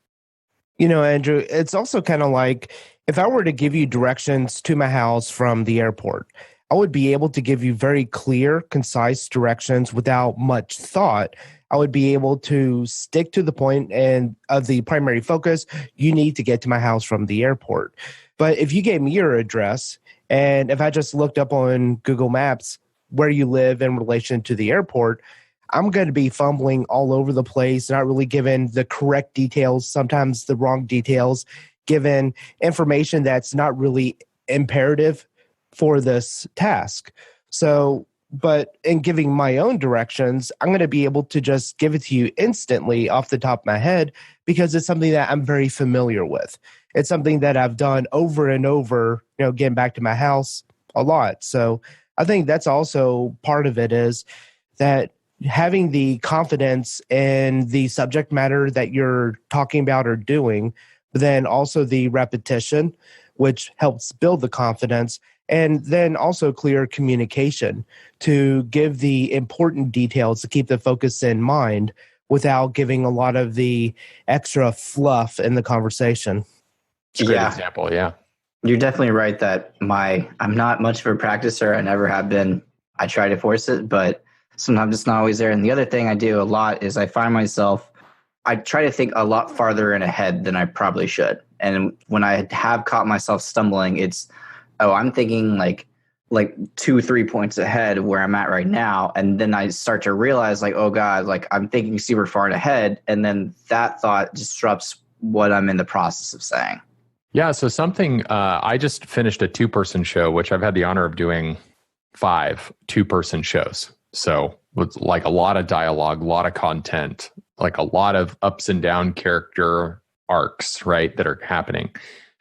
You know, Andrew, it's also kind of like if I were to give you directions to my house from the airport, I would be able to give you very clear, concise directions without much thought. I would be able to stick to the point and of the primary focus. You need to get to my house from the airport. But if you gave me your address, and if I just looked up on Google Maps where you live in relation to the airport, I'm going to be fumbling all over the place, not really given the correct details, sometimes the wrong details, given information that's not really imperative for this task. So, but in giving my own directions, I'm going to be able to just give it to you instantly off the top of my head because it's something that I'm very familiar with. It's something that I've done over and over, getting back to my house a lot. So I think that's also part of it, is that having the confidence in the subject matter that you're talking about or doing, but then also the repetition, which helps build the confidence, and then also clear communication to give the important details to keep the focus in mind without giving a lot of the extra fluff in the conversation. It's a great example, yeah. You're definitely right that I'm not much of a practicer. I never have been. I try to force it, but sometimes it's not always there. And the other thing I do a lot is I find myself, I try to think a lot farther in ahead than I probably should. And when I have caught myself stumbling, it's, I'm thinking like 2-3 points ahead of where I'm at right now. And then I start to realize oh God, I'm thinking super far ahead. And then that thought disrupts what I'm in the process of saying. Yeah. So something, I just finished a 2-person show, which I've had the honor of doing 5 2-person shows. So with a lot of dialogue, a lot of content, a lot of ups and down character arcs, right, that are happening.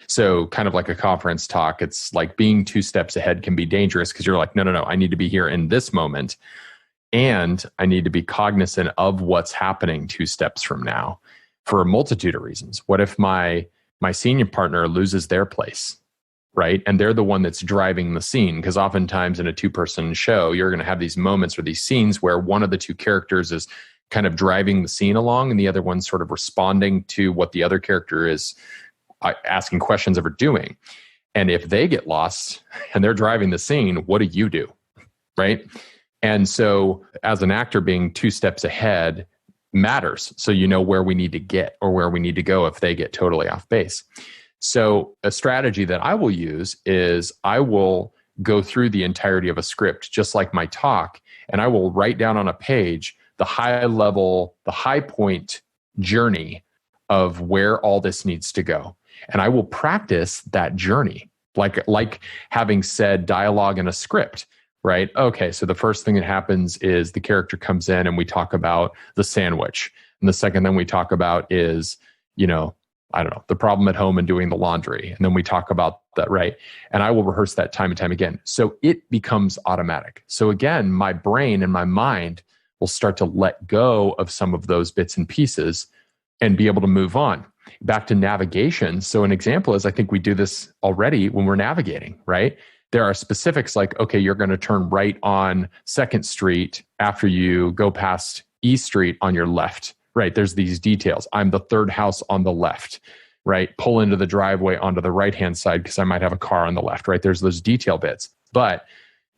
So kind of like a conference talk, it's like being 2 steps ahead can be dangerous because you're no, I need to be here in this moment. And I need to be cognizant of what's happening 2 steps from now for a multitude of reasons. What if my senior partner loses their place? Right. And they're the one that's driving the scene, because oftentimes in a 2-person show, you're going to have these moments or these scenes where one of the 2 characters is kind of driving the scene along and the other one's sort of responding to what the other character is asking questions of or doing. And if they get lost and they're driving the scene, what do? Right. And so as an actor, being 2 steps ahead matters. So you know where we need to get or where we need to go if they get totally off base. So a strategy that I will use is I will go through the entirety of a script, just like my talk, and I will write down on a page the high point journey of where all this needs to go. And I will practice that journey, like having said dialogue in a script, right? Okay, so the first thing that happens is the character comes in and we talk about the sandwich. And the second thing we talk about is, the problem at home and doing the laundry. And then we talk about that, right? And I will rehearse that time and time again. So it becomes automatic. So again, my brain and my mind will start to let go of some of those bits and pieces and be able to move on. Back to navigation. So an example is, I think we do this already when we're navigating, right? There are specifics like, okay, you're going to turn right on 2nd Street after you go past E Street on your left. Right, there's these details. I'm the 3rd house on the left, right? Pull into the driveway onto the right-hand side because I might have a car on the left, right? There's those detail bits. But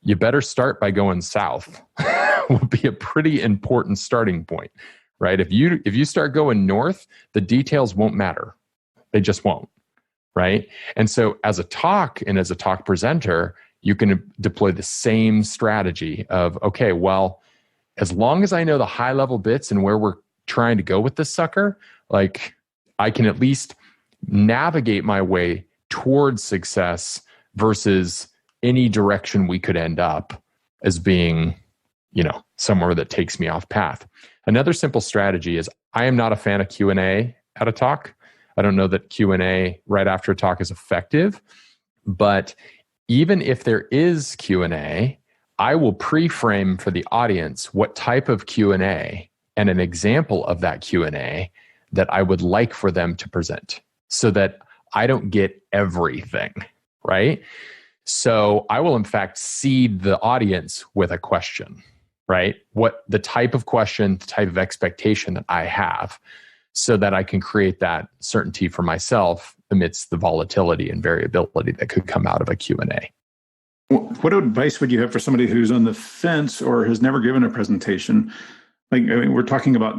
you better start by going south. Would be a pretty important starting point, right? If you start going north, the details won't matter. They just won't, right? And so as a talk and as a talk presenter, you can deploy the same strategy of, okay, well, as long as I know the high-level bits and where we're trying to go with this sucker, I can at least navigate my way towards success versus any direction we could end up as being, somewhere that takes me off path. Another simple strategy is I am not a fan of Q&A at a talk. I don't know that Q&A right after a talk is effective, but even if there is Q&A, I will pre-frame for the audience what type of Q&A and an example of that Q&A that I would like for them to present so that I don't get everything, right? So I will in fact seed the audience with a question, right? What the type of question, the type of expectation that I have so that I can create that certainty for myself amidst the volatility and variability that could come out of a Q&A. What advice would you have for somebody who's on the fence or has never given a presentation? Like, I mean, we're talking about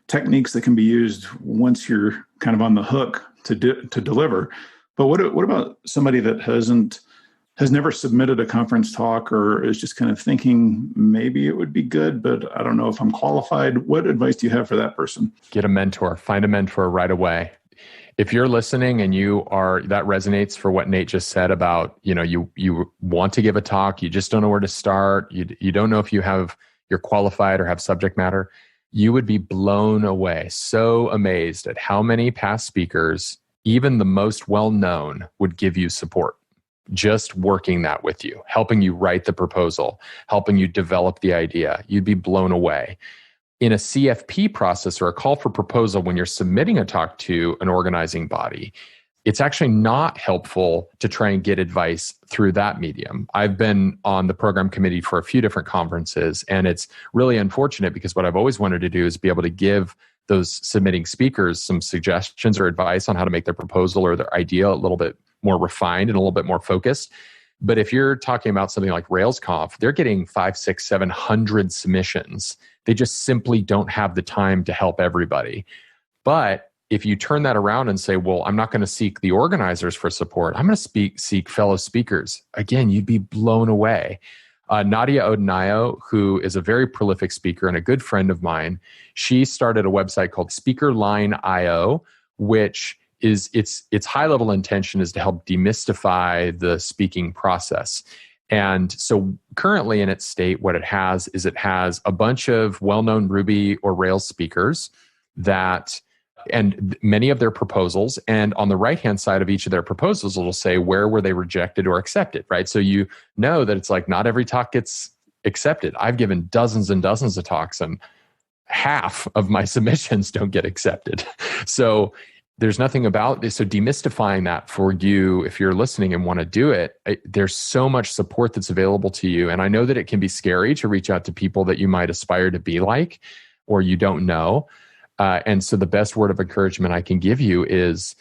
techniques that can be used once you're kind of on the hook to deliver. But what about somebody that has never submitted a conference talk or is just kind of thinking maybe it would be good, but I don't know if I'm qualified? What advice do you have for that person? Get a mentor. Find a mentor right away. If you're listening and that resonates for what Nate just said about, you want to give a talk, you just don't know where to start, you don't know if you're qualified or have subject matter, you would be blown away, so amazed at how many past speakers, even the most well-known, would give you support. Just working that with you, helping you write the proposal, helping you develop the idea. You'd be blown away. In a CFP process or a call for proposal, when you're submitting a talk to an organizing body, it's actually not helpful to try and get advice through that medium. I've been on the program committee for a few different conferences, and it's really unfortunate because what I've always wanted to do is be able to give those submitting speakers some suggestions or advice on how to make their proposal or their idea a little bit more refined and a little bit more focused. But if you're talking about something like Rails Conf, they're getting 500, 600, 700 submissions. They just simply don't have the time to help everybody. But if you turn that around and say, well, I'm not going to seek the organizers for support, I'm going to seek fellow speakers. Again, you'd be blown away. Nadia Odunayo, who is a very prolific speaker and a good friend of mine, she started a website called SpeakerLine.io, which is its high level intention is to help demystify the speaking process. And so currently in its state, what it has is it has a bunch of well-known Ruby or Rails speakers and many of their proposals. And on the right-hand side of each of their proposals, it'll say, where were they rejected or accepted, right? So you know that it's like not every talk gets accepted. I've given dozens and dozens of talks and half of my submissions don't get accepted. So there's nothing about this. So demystifying that for you, if you're listening and want to do it, there's so much support that's available to you. And I know that it can be scary to reach out to people that you might aspire to be like, or you don't know. And so the best word of encouragement I can give you is,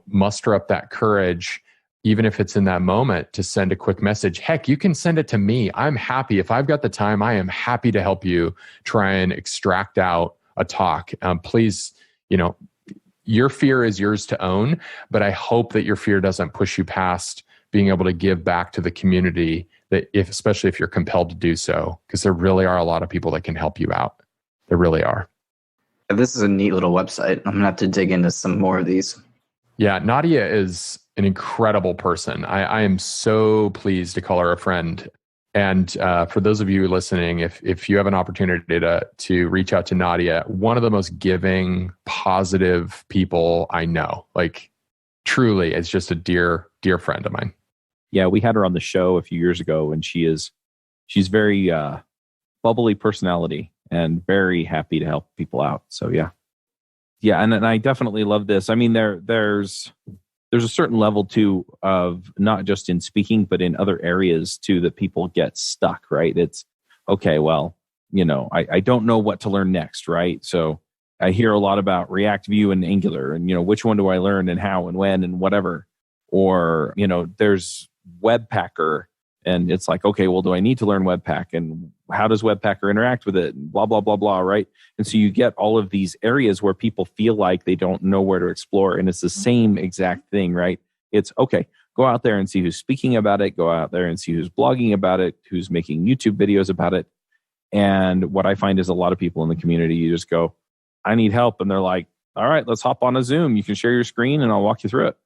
muster up that courage, even if it's in that moment, to send a quick message. Heck, you can send it to me. I'm happy. If I've got the time, I am happy to help you try and extract out a talk. Please, your fear is yours to own, but I hope that your fear doesn't push you past being able to give back to the community, especially if you're compelled to do so, because there really are a lot of people that can help you out. There really are. This is a neat little website. I'm going to have to dig into some more of these. Yeah, Nadia is an incredible person. I am so pleased to call her a friend. And for those of you listening, if you have an opportunity to reach out to Nadia, one of the most giving, positive people I know, like truly, it's just a dear, dear friend of mine. Yeah, we had her on the show a few years ago, and she's very bubbly personality and very happy to help people out. So yeah, and I definitely love this. I mean, there's a certain level too of not just in speaking, but in other areas too that people get stuck, right? It's okay, well, I don't know what to learn next, right? So I hear a lot about React, Vue, and Angular, and which one do I learn and how and when and whatever. Or, there's Webpacker, and it's like, okay, well, do I need to learn Webpack? And how does Webpacker interact with it? And blah, blah, blah, blah, right? And so you get all of these areas where people feel like they don't know where to explore. And it's the same exact thing, right? It's, okay, go out there and see who's speaking about it. Go out there and see who's blogging about it, who's making YouTube videos about it. And what I find is a lot of people in the community, you just go, I need help. And they're like, all right, let's hop on a Zoom. You can share your screen and I'll walk you through it.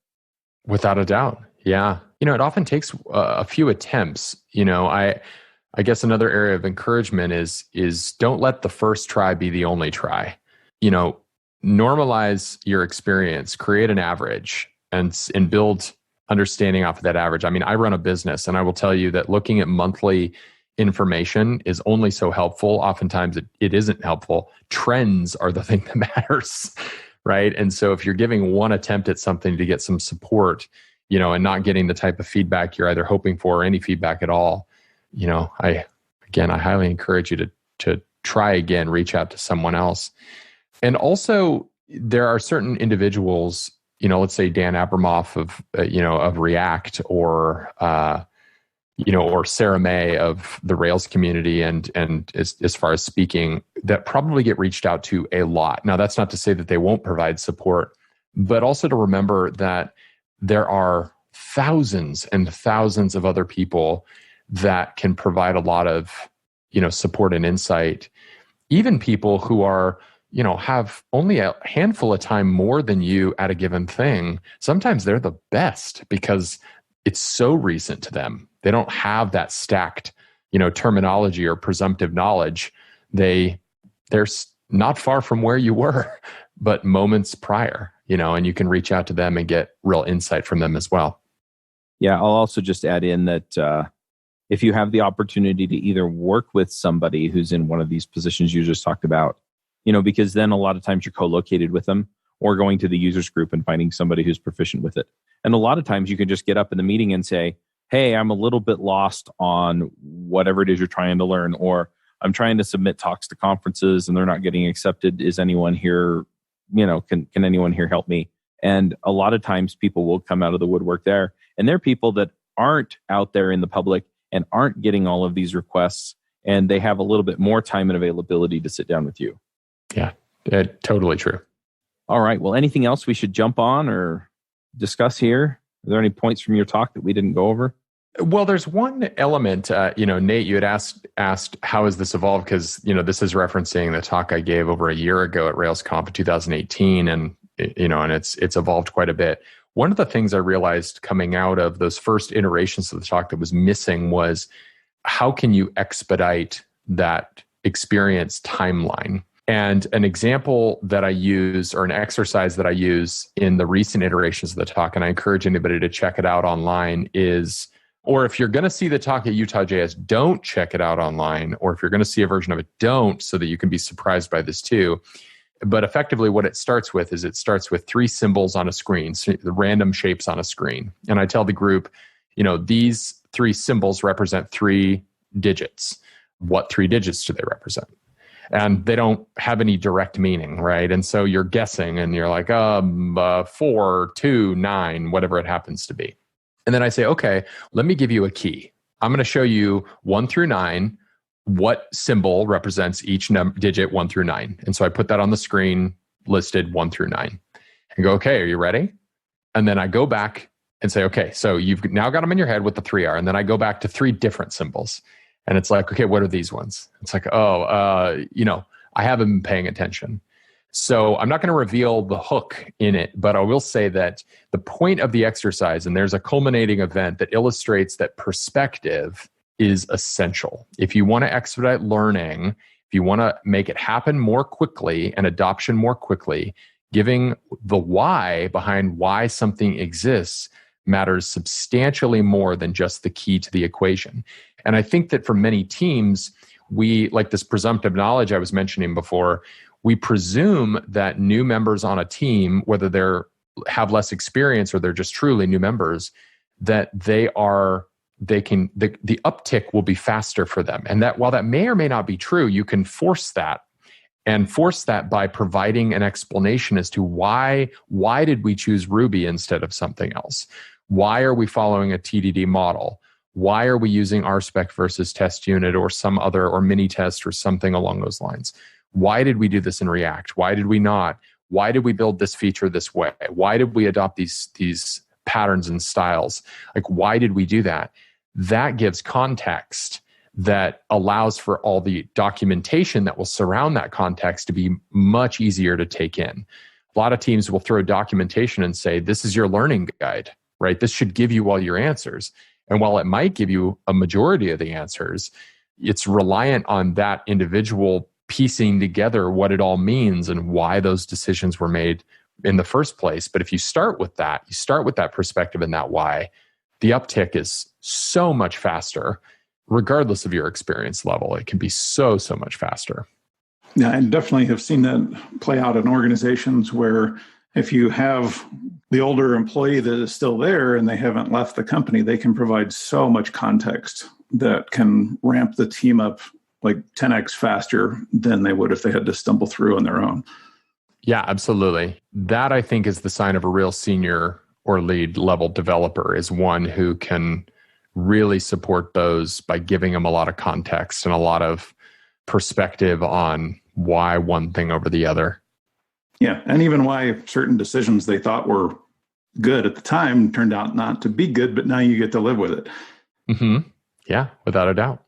Without a doubt. Yeah. It often takes a few attempts. I guess another area of encouragement is don't let the first try be the only try. Normalize your experience, create an average, and build understanding off of that average. I mean, I run a business, and I will tell you that looking at monthly information is only so helpful. Oftentimes it isn't helpful. Trends are the thing that matters, right? And so if you're giving one attempt at something to get some support, and not getting the type of feedback you're either hoping for or any feedback at all, I highly encourage you to try again, reach out to someone else. And also there are certain individuals, let's say Dan Abramoff of React, or Sarah May of the Rails community, and as far as speaking, that probably get reached out to a lot. Now, that's not to say that they won't provide support, but also to remember that there are thousands and thousands of other people that can provide a lot of, support and insight. Even people who are, have only a handful of time more than you at a given thing. Sometimes they're the best because it's so recent to them. They don't have that stacked, terminology or presumptive knowledge. They're not far from where you were, but moments prior, and you can reach out to them and get real insight from them as well. Yeah, I'll also just add in that if you have the opportunity to either work with somebody who's in one of these positions you just talked about, because then a lot of times you're co-located with them, or going to the users group and finding somebody who's proficient with it. And a lot of times you can just get up in the meeting and say, hey, I'm a little bit lost on whatever it is you're trying to learn, or I'm trying to submit talks to conferences and they're not getting accepted. Is anyone here, can anyone here help me? And a lot of times people will come out of the woodwork there. And they're people that aren't out there in the public and aren't getting all of these requests. And they have a little bit more time and availability to sit down with you. Yeah, totally true. All right. Well, anything else we should jump on or discuss here? Are there any points from your talk that we didn't go over? Well, there's one element, Nate, you had asked how has this evolved? Because, this is referencing the talk I gave over a year ago at Rails Conf in 2018. And, and it's evolved quite a bit. One of the things I realized coming out of those first iterations of the talk that was missing was how can you expedite that experience timeline? And an example that I use, or an exercise that I use in the recent iterations of the talk, and I encourage anybody to check it out online, is, or if you're going to see the talk at Utah.js, don't check it out online. Or if you're going to see a version of it, don't, so that you can be surprised by this too. But effectively what it starts with is it starts with 3 symbols on a screen, so the random shapes on a screen. And I tell the group, these 3 symbols represent 3 digits. What 3 digits do they represent? And they don't have any direct meaning, right? And so you're guessing and you're like, 4, 2, 9, whatever it happens to be. And then I say, okay, let me give you a key. I'm going to show you 1 through 9, what symbol represents each digit 1 through 9. And so I put that on the screen, listed 1 through 9. And go, okay, are you ready? And then I go back and say, okay, so you've now got them in your head what the 3 are. And then I go back to 3 different symbols. And it's like, okay, what are these ones? It's like, I haven't been paying attention. So I'm not going to reveal the hook in it, but I will say that the point of the exercise, and there's a culminating event that illustrates that perspective is essential. If you want to expedite learning, if you want to make it happen more quickly and adoption more quickly, giving the why behind why something exists matters substantially more than just the key to the equation. And I think that for many teams, we, like this presumptive knowledge I was mentioning before, we presume that new members on a team, whether they're have less experience or they're just truly new members, that the uptick will be faster for them. And that while that may or may not be true, you can force that, and force that by providing an explanation as to why did we choose Ruby instead of something else? Why are we following a TDD model? Why are we using RSpec versus test unit or some other, or mini test or something along those lines? Why did we do this in React? Why did we not? Why did we build this feature this way? Why did we adopt these patterns and styles? Like, why did we do that? That gives context that allows for all the documentation that will surround that context to be much easier to take in. A lot of teams will throw documentation and say, this is your learning guide, right? This should give you all your answers. And while it might give you a majority of the answers, it's reliant on that individual piecing together what it all means and why those decisions were made in the first place. But if you start with that, perspective and that why, the uptick is so much faster, regardless of your experience level. It can be so much faster. Yeah, I definitely have seen that play out in organizations where if you have the older employee that is still there and they haven't left the company, they can provide so much context that can ramp the team up like 10x faster than they would if they had to stumble through on their own. Yeah, absolutely. That I think is the sign of a real senior or lead level developer, is one who can really support those by giving them a lot of context and a lot of perspective on why one thing over the other. Yeah, and even why certain decisions they thought were good at the time turned out not to be good, but now you get to live with it. Mm-hmm. Yeah, without a doubt.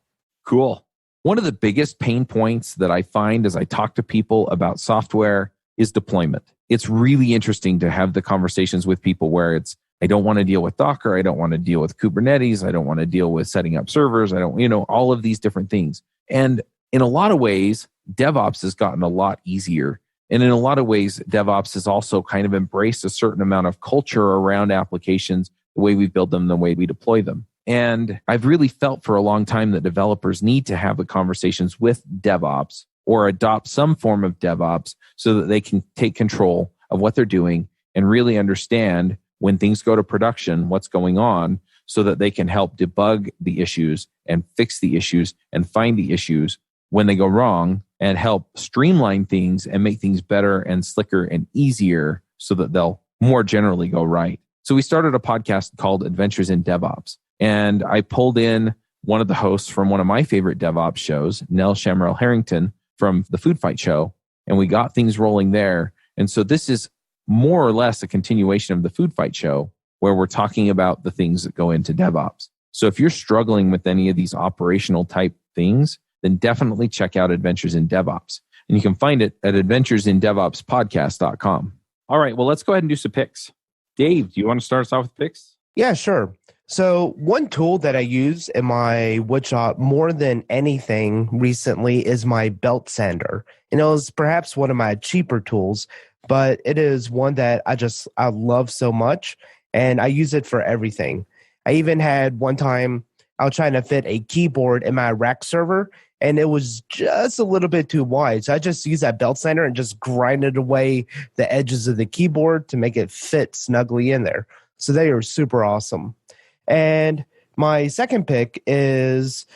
Cool. One of the biggest pain points that I find as I talk to people about software is deployment. It's really interesting to have the conversations with people where it's, I don't want to deal with Docker. I don't want to deal with Kubernetes. I don't want to deal with setting up servers. I don't, all of these different things. And in a lot of ways, DevOps has gotten a lot easier. And in a lot of ways, DevOps has also kind of embraced a certain amount of culture around applications, the way we build them, the way we deploy them. And I've really felt for a long time that developers need to have the conversations with DevOps or adopt some form of DevOps so that they can take control of what they're doing and really understand when things go to production, what's going on, so that they can help debug the issues and fix the issues and find the issues when they go wrong and help streamline things and make things better and slicker and easier so that they'll more generally go right. So we started a podcast called Adventures in DevOps. And I pulled in one of the hosts from one of my favorite DevOps shows, Nell Shamrell Harrington from the Food Fight show. And we got things rolling there. And so this is more or less a continuation of the Food Fight show where we're talking about the things that go into DevOps. So if you're struggling with any of these operational type things, then definitely check out Adventures in DevOps. And you can find it at adventuresindevopspodcast.com. All right, well, let's go ahead and do some picks. Dave, do you want to start us off with picks? Yeah, sure. So one tool that I use in my woodshop more than anything recently is my belt sander. It was perhaps one of my cheaper tools, but it is one that I love so much, and I use it for everything. I even had one time I was trying to fit a keyboard in my rack server, and it was just a little bit too wide. So I just used that belt sander and just grinded away the edges of the keyboard to make it fit snugly in there. So they are super awesome. And my second pick is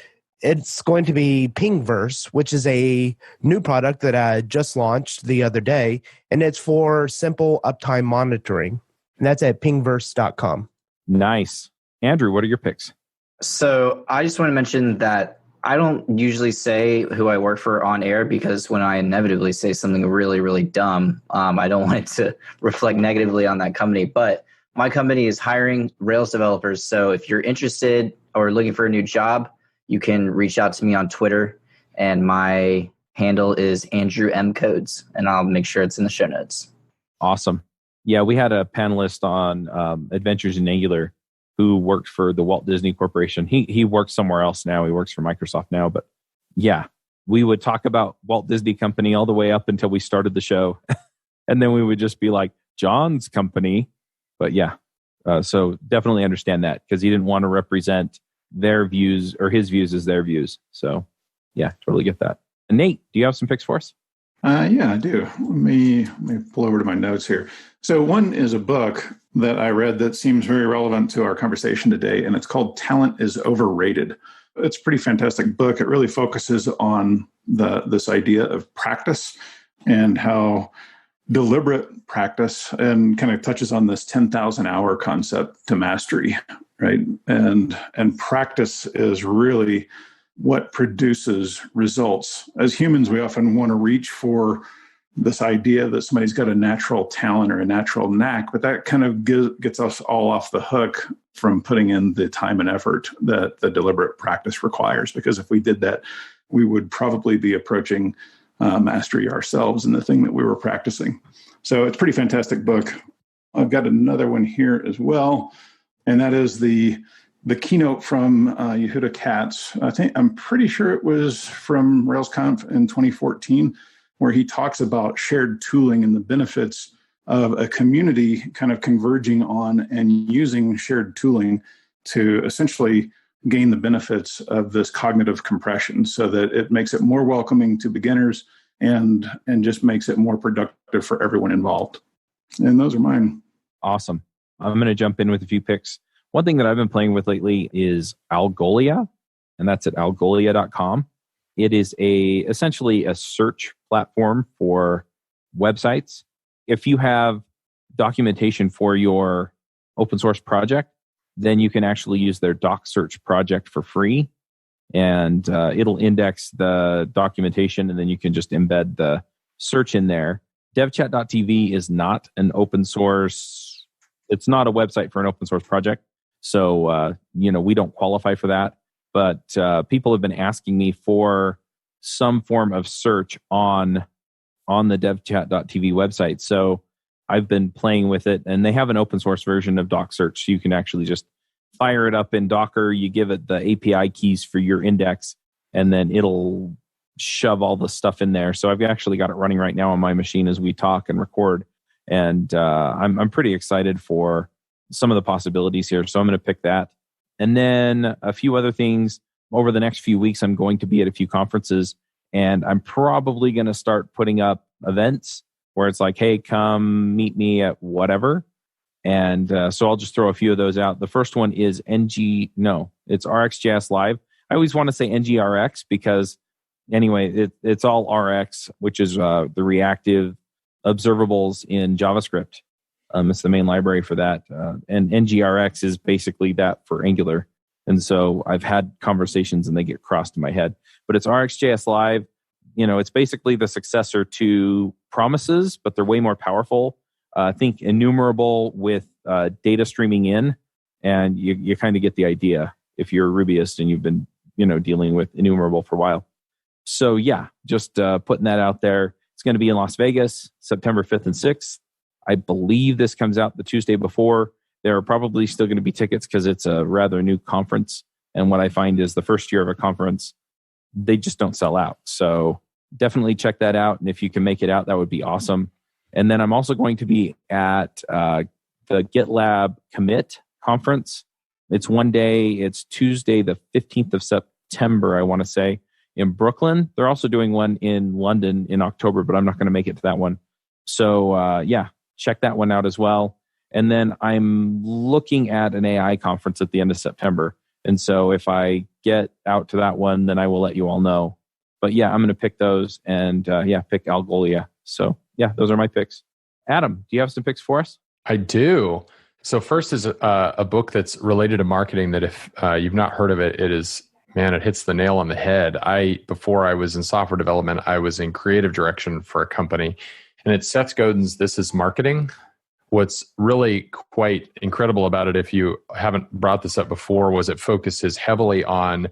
it's going to be Pingverse, which is a new product that I just launched the other day, and it's for simple uptime monitoring. And that's at pingverse.com. Nice. Andrew, what are your picks? So I just want to mention that I don't usually say who I work for on air, because when I inevitably say something really, really dumb, I don't want it to reflect negatively on that company. But my company is hiring Rails developers. So if you're interested or looking for a new job, you can reach out to me on Twitter. And my handle is Andrew M. Codes. And I'll make sure it's in the show notes. Awesome. Yeah, we had a panelist on Adventures in Angular who worked for the Walt Disney Corporation. He works somewhere else now. He works for Microsoft now. But yeah, we would talk about Walt Disney Company all the way up until we started the show. And then we would just be like, John's company. But yeah, so definitely understand that, because he didn't want to represent their views or his views as their views. So yeah, totally get that. And Nate, do you have some picks for us? Yeah, I do. Let me pull over to my notes here. So one is a book that I read that seems very relevant to our conversation today, and it's called Talent is Overrated. It's a pretty fantastic book. It really focuses on this idea of practice and how deliberate practice, and kind of touches on this 10,000 hour concept to mastery, right? And practice is really what produces results. As humans, we often want to reach for this idea that somebody's got a natural talent or a natural knack, but that kind of gets us all off the hook from putting in the time and effort that the deliberate practice requires. Because if we did that, we would probably be approaching mastery ourselves in the thing that we were practicing. So it's a pretty fantastic book. I've got another one here as well, and that is the keynote from Yehuda Katz. I'm pretty sure it was from Rails Conf in 2014, where he talks about shared tooling and the benefits of a community kind of converging on and using shared tooling to essentially gain the benefits of this cognitive compression so that it makes it more welcoming to beginners and just makes it more productive for everyone involved. And those are mine. Awesome. I'm going to jump in with a few picks. One thing that I've been playing with lately is Algolia, and that's at algolia.com. It is essentially a search platform for websites. If you have documentation for your open source project, then you can actually use their doc search project for free, and it'll index the documentation, and then you can just embed the search in there. devchat.tv is not an open source. It's not a website for an open source project. So, we don't qualify for that. But people have been asking me for some form of search on the devchat.tv website. So I've been playing with it, and they have an open source version of doc search. So you can actually just fire it up in Docker. You give it the API keys for your index, and then it'll shove all the stuff in there. So I've actually got it running right now on my machine as we talk and record. And I'm pretty excited for some of the possibilities here. So I'm going to pick that. And then a few other things. Over the next few weeks, I'm going to be at a few conferences, and I'm probably going to start putting up events where it's like, hey, come meet me at whatever. And so I'll just throw a few of those out. The first one is it's RxJS Live. I always want to say NGRX because anyway, it's all RX, which is the reactive observables in JavaScript. It's the main library for that. And NGRX is basically that for Angular. And so I've had conversations and they get crossed in my head. But it's RxJS Live. It's basically the successor to Promises, but they're way more powerful. Think enumerable with data streaming in, and you kind of get the idea if you're a Rubyist and you've been dealing with enumerable for a while. So yeah, just putting that out there. It's going to be in Las Vegas, September 5th and 6th. I believe this comes out the Tuesday before. There are probably still going to be tickets because it's a rather new conference. And what I find is the first year of a conference, they just don't sell out. So definitely check that out. And if you can make it out, that would be awesome. And then I'm also going to be at the GitLab Commit conference. It's one day. It's Tuesday, the 15th of September, I want to say, in Brooklyn. They're also doing one in London in October, but I'm not going to make it to that one. So check that one out as well. And then I'm looking at an AI conference at the end of September. And so if I get out to that one, then I will let you all know. But yeah, I'm going to pick those and pick Algolia. So yeah, those are my picks. Adam, do you have some picks for us? I do. So first is a book that's related to marketing that if you've not heard of it, it hits the nail on the head. Before I was in software development, I was in creative direction for a company. And it's Seth Godin's This Is Marketing. What's really quite incredible about it, if you haven't brought this up before, was it focuses heavily on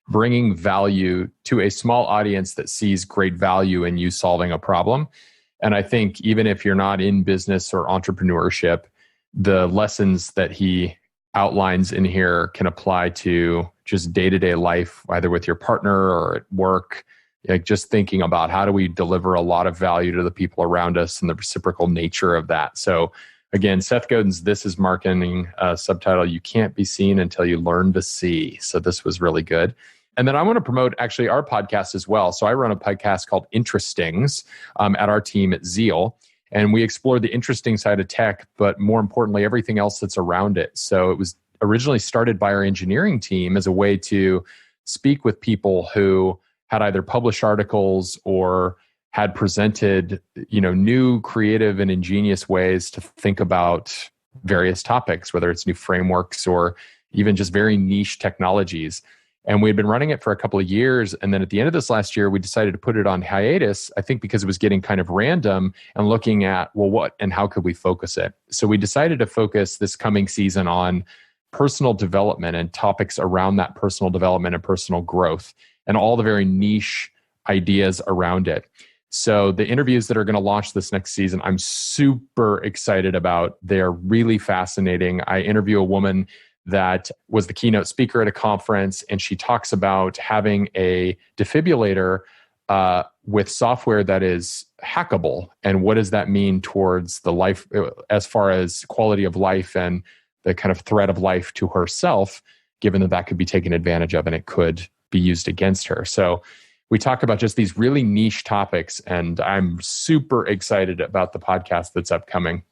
bringing value to a small audience that sees great value in you solving a problem. And I think even if you're not in business or entrepreneurship, the lessons that he outlines in here can apply to just day-to-day life, either with your partner or at work. Like just thinking about how do we deliver a lot of value to the people around us and the reciprocal nature of that. So again, Seth Godin's This Is Marketing, subtitle, You Can't Be Seen Until You Learn to See. So this was really good. And then I want to promote actually our podcast as well. So I run a podcast called Interestings at our team at Zeal. And we explore the interesting side of tech, but more importantly, everything else that's around it. So it was originally started by our engineering team as a way to speak with people who had either published articles or had presented, new creative and ingenious ways to think about various topics, whether it's new frameworks or even just very niche technologies. And we had been running it for a couple of years. And then at the end of this last year, we decided to put it on hiatus, I think because it was getting kind of random and looking at, well, what and how could we focus it? So we decided to focus this coming season on personal development and topics around that personal development and personal growth and all the very niche ideas around it. So the interviews that are going to launch this next season, I'm super excited about. They're really fascinating. I interview a woman that was the keynote speaker at a conference, and she talks about having a defibrillator with software that is hackable. And what does that mean towards the life, as far as quality of life and the kind of threat of life to herself? given that that could be taken advantage of and it could be used against her. So we talk about just these really niche topics, and I'm super excited about the podcast that's upcoming.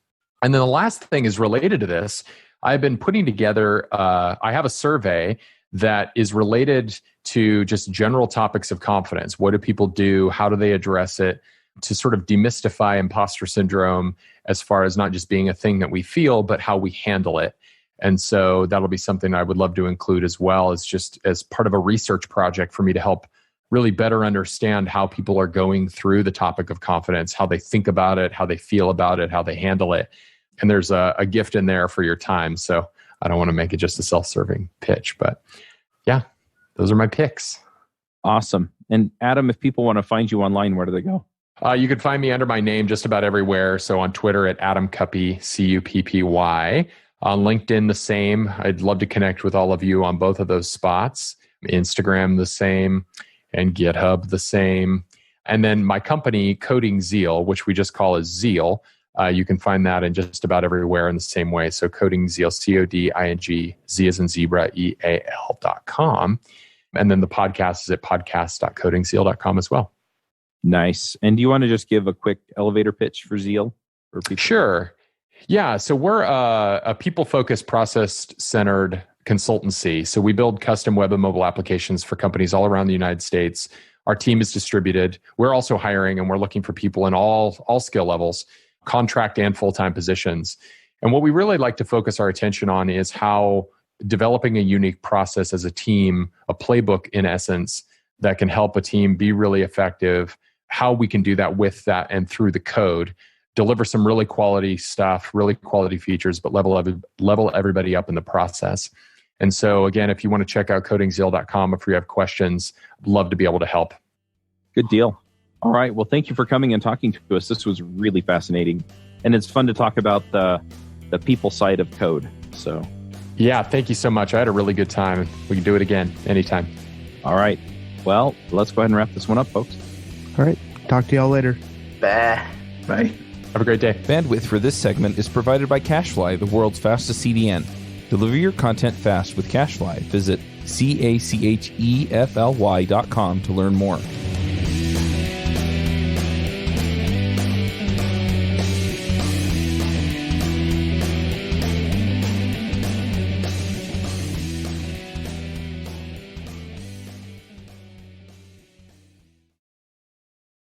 And then the last thing is related to this. I've been putting together, I have a survey that is related to just general topics of confidence. What do people do? How do they address it? To sort of demystify imposter syndrome as far as not just being a thing that we feel, but how we handle it. And so that'll be something I would love to include as well, as just as part of a research project for me to help really better understand how people are going through the topic of confidence, how they think about it, how they feel about it, how they handle it. And there's a gift in there for your time. So I don't want to make it just a self-serving pitch, but yeah, those are my picks. Awesome. And Adam, if people want to find you online, where do they go? You can find me under my name just about everywhere. So on Twitter at Adam Cuppy, Cuppy. On LinkedIn, the same. I'd love to connect with all of you on both of those spots. Instagram, the same. And GitHub, the same. And then my company, Coding Zeal, which we just call as Zeal, you can find that in just about everywhere in the same way. So Coding Zeal, CODING, Z as in zebra, EAL.com. And then the podcast is at podcast.codingzeal.com as well. Nice. And do you want to just give a quick elevator pitch for Zeal? For people? Sure. Yeah. So we're a people-focused, process-centered consultancy. So we build custom web and mobile applications for companies all around the United States. Our team is distributed. We're also hiring, and we're looking for people in all skill levels, contract and full-time positions. And what we really like to focus our attention on is how developing a unique process as a team, a playbook in essence, that can help a team be really effective, how we can do that with that and through the code, deliver some really quality stuff, really quality features, but level everybody up in the process. And so again, if you want to check out codingzeal.com, if you have questions, I'd love to be able to help. Good deal. All right. Well, thank you for coming and talking to us. This was really fascinating. And it's fun to talk about the people side of code. So yeah, thank you so much. I had a really good time. We can do it again anytime. All right. Well, let's go ahead and wrap this one up, folks. All right. Talk to y'all later. Bye. Bye. Have a great day. Bandwidth for this segment is provided by CacheFly, the world's fastest CDN. Deliver your content fast with CacheFly. Visit CacheFly.com to learn more.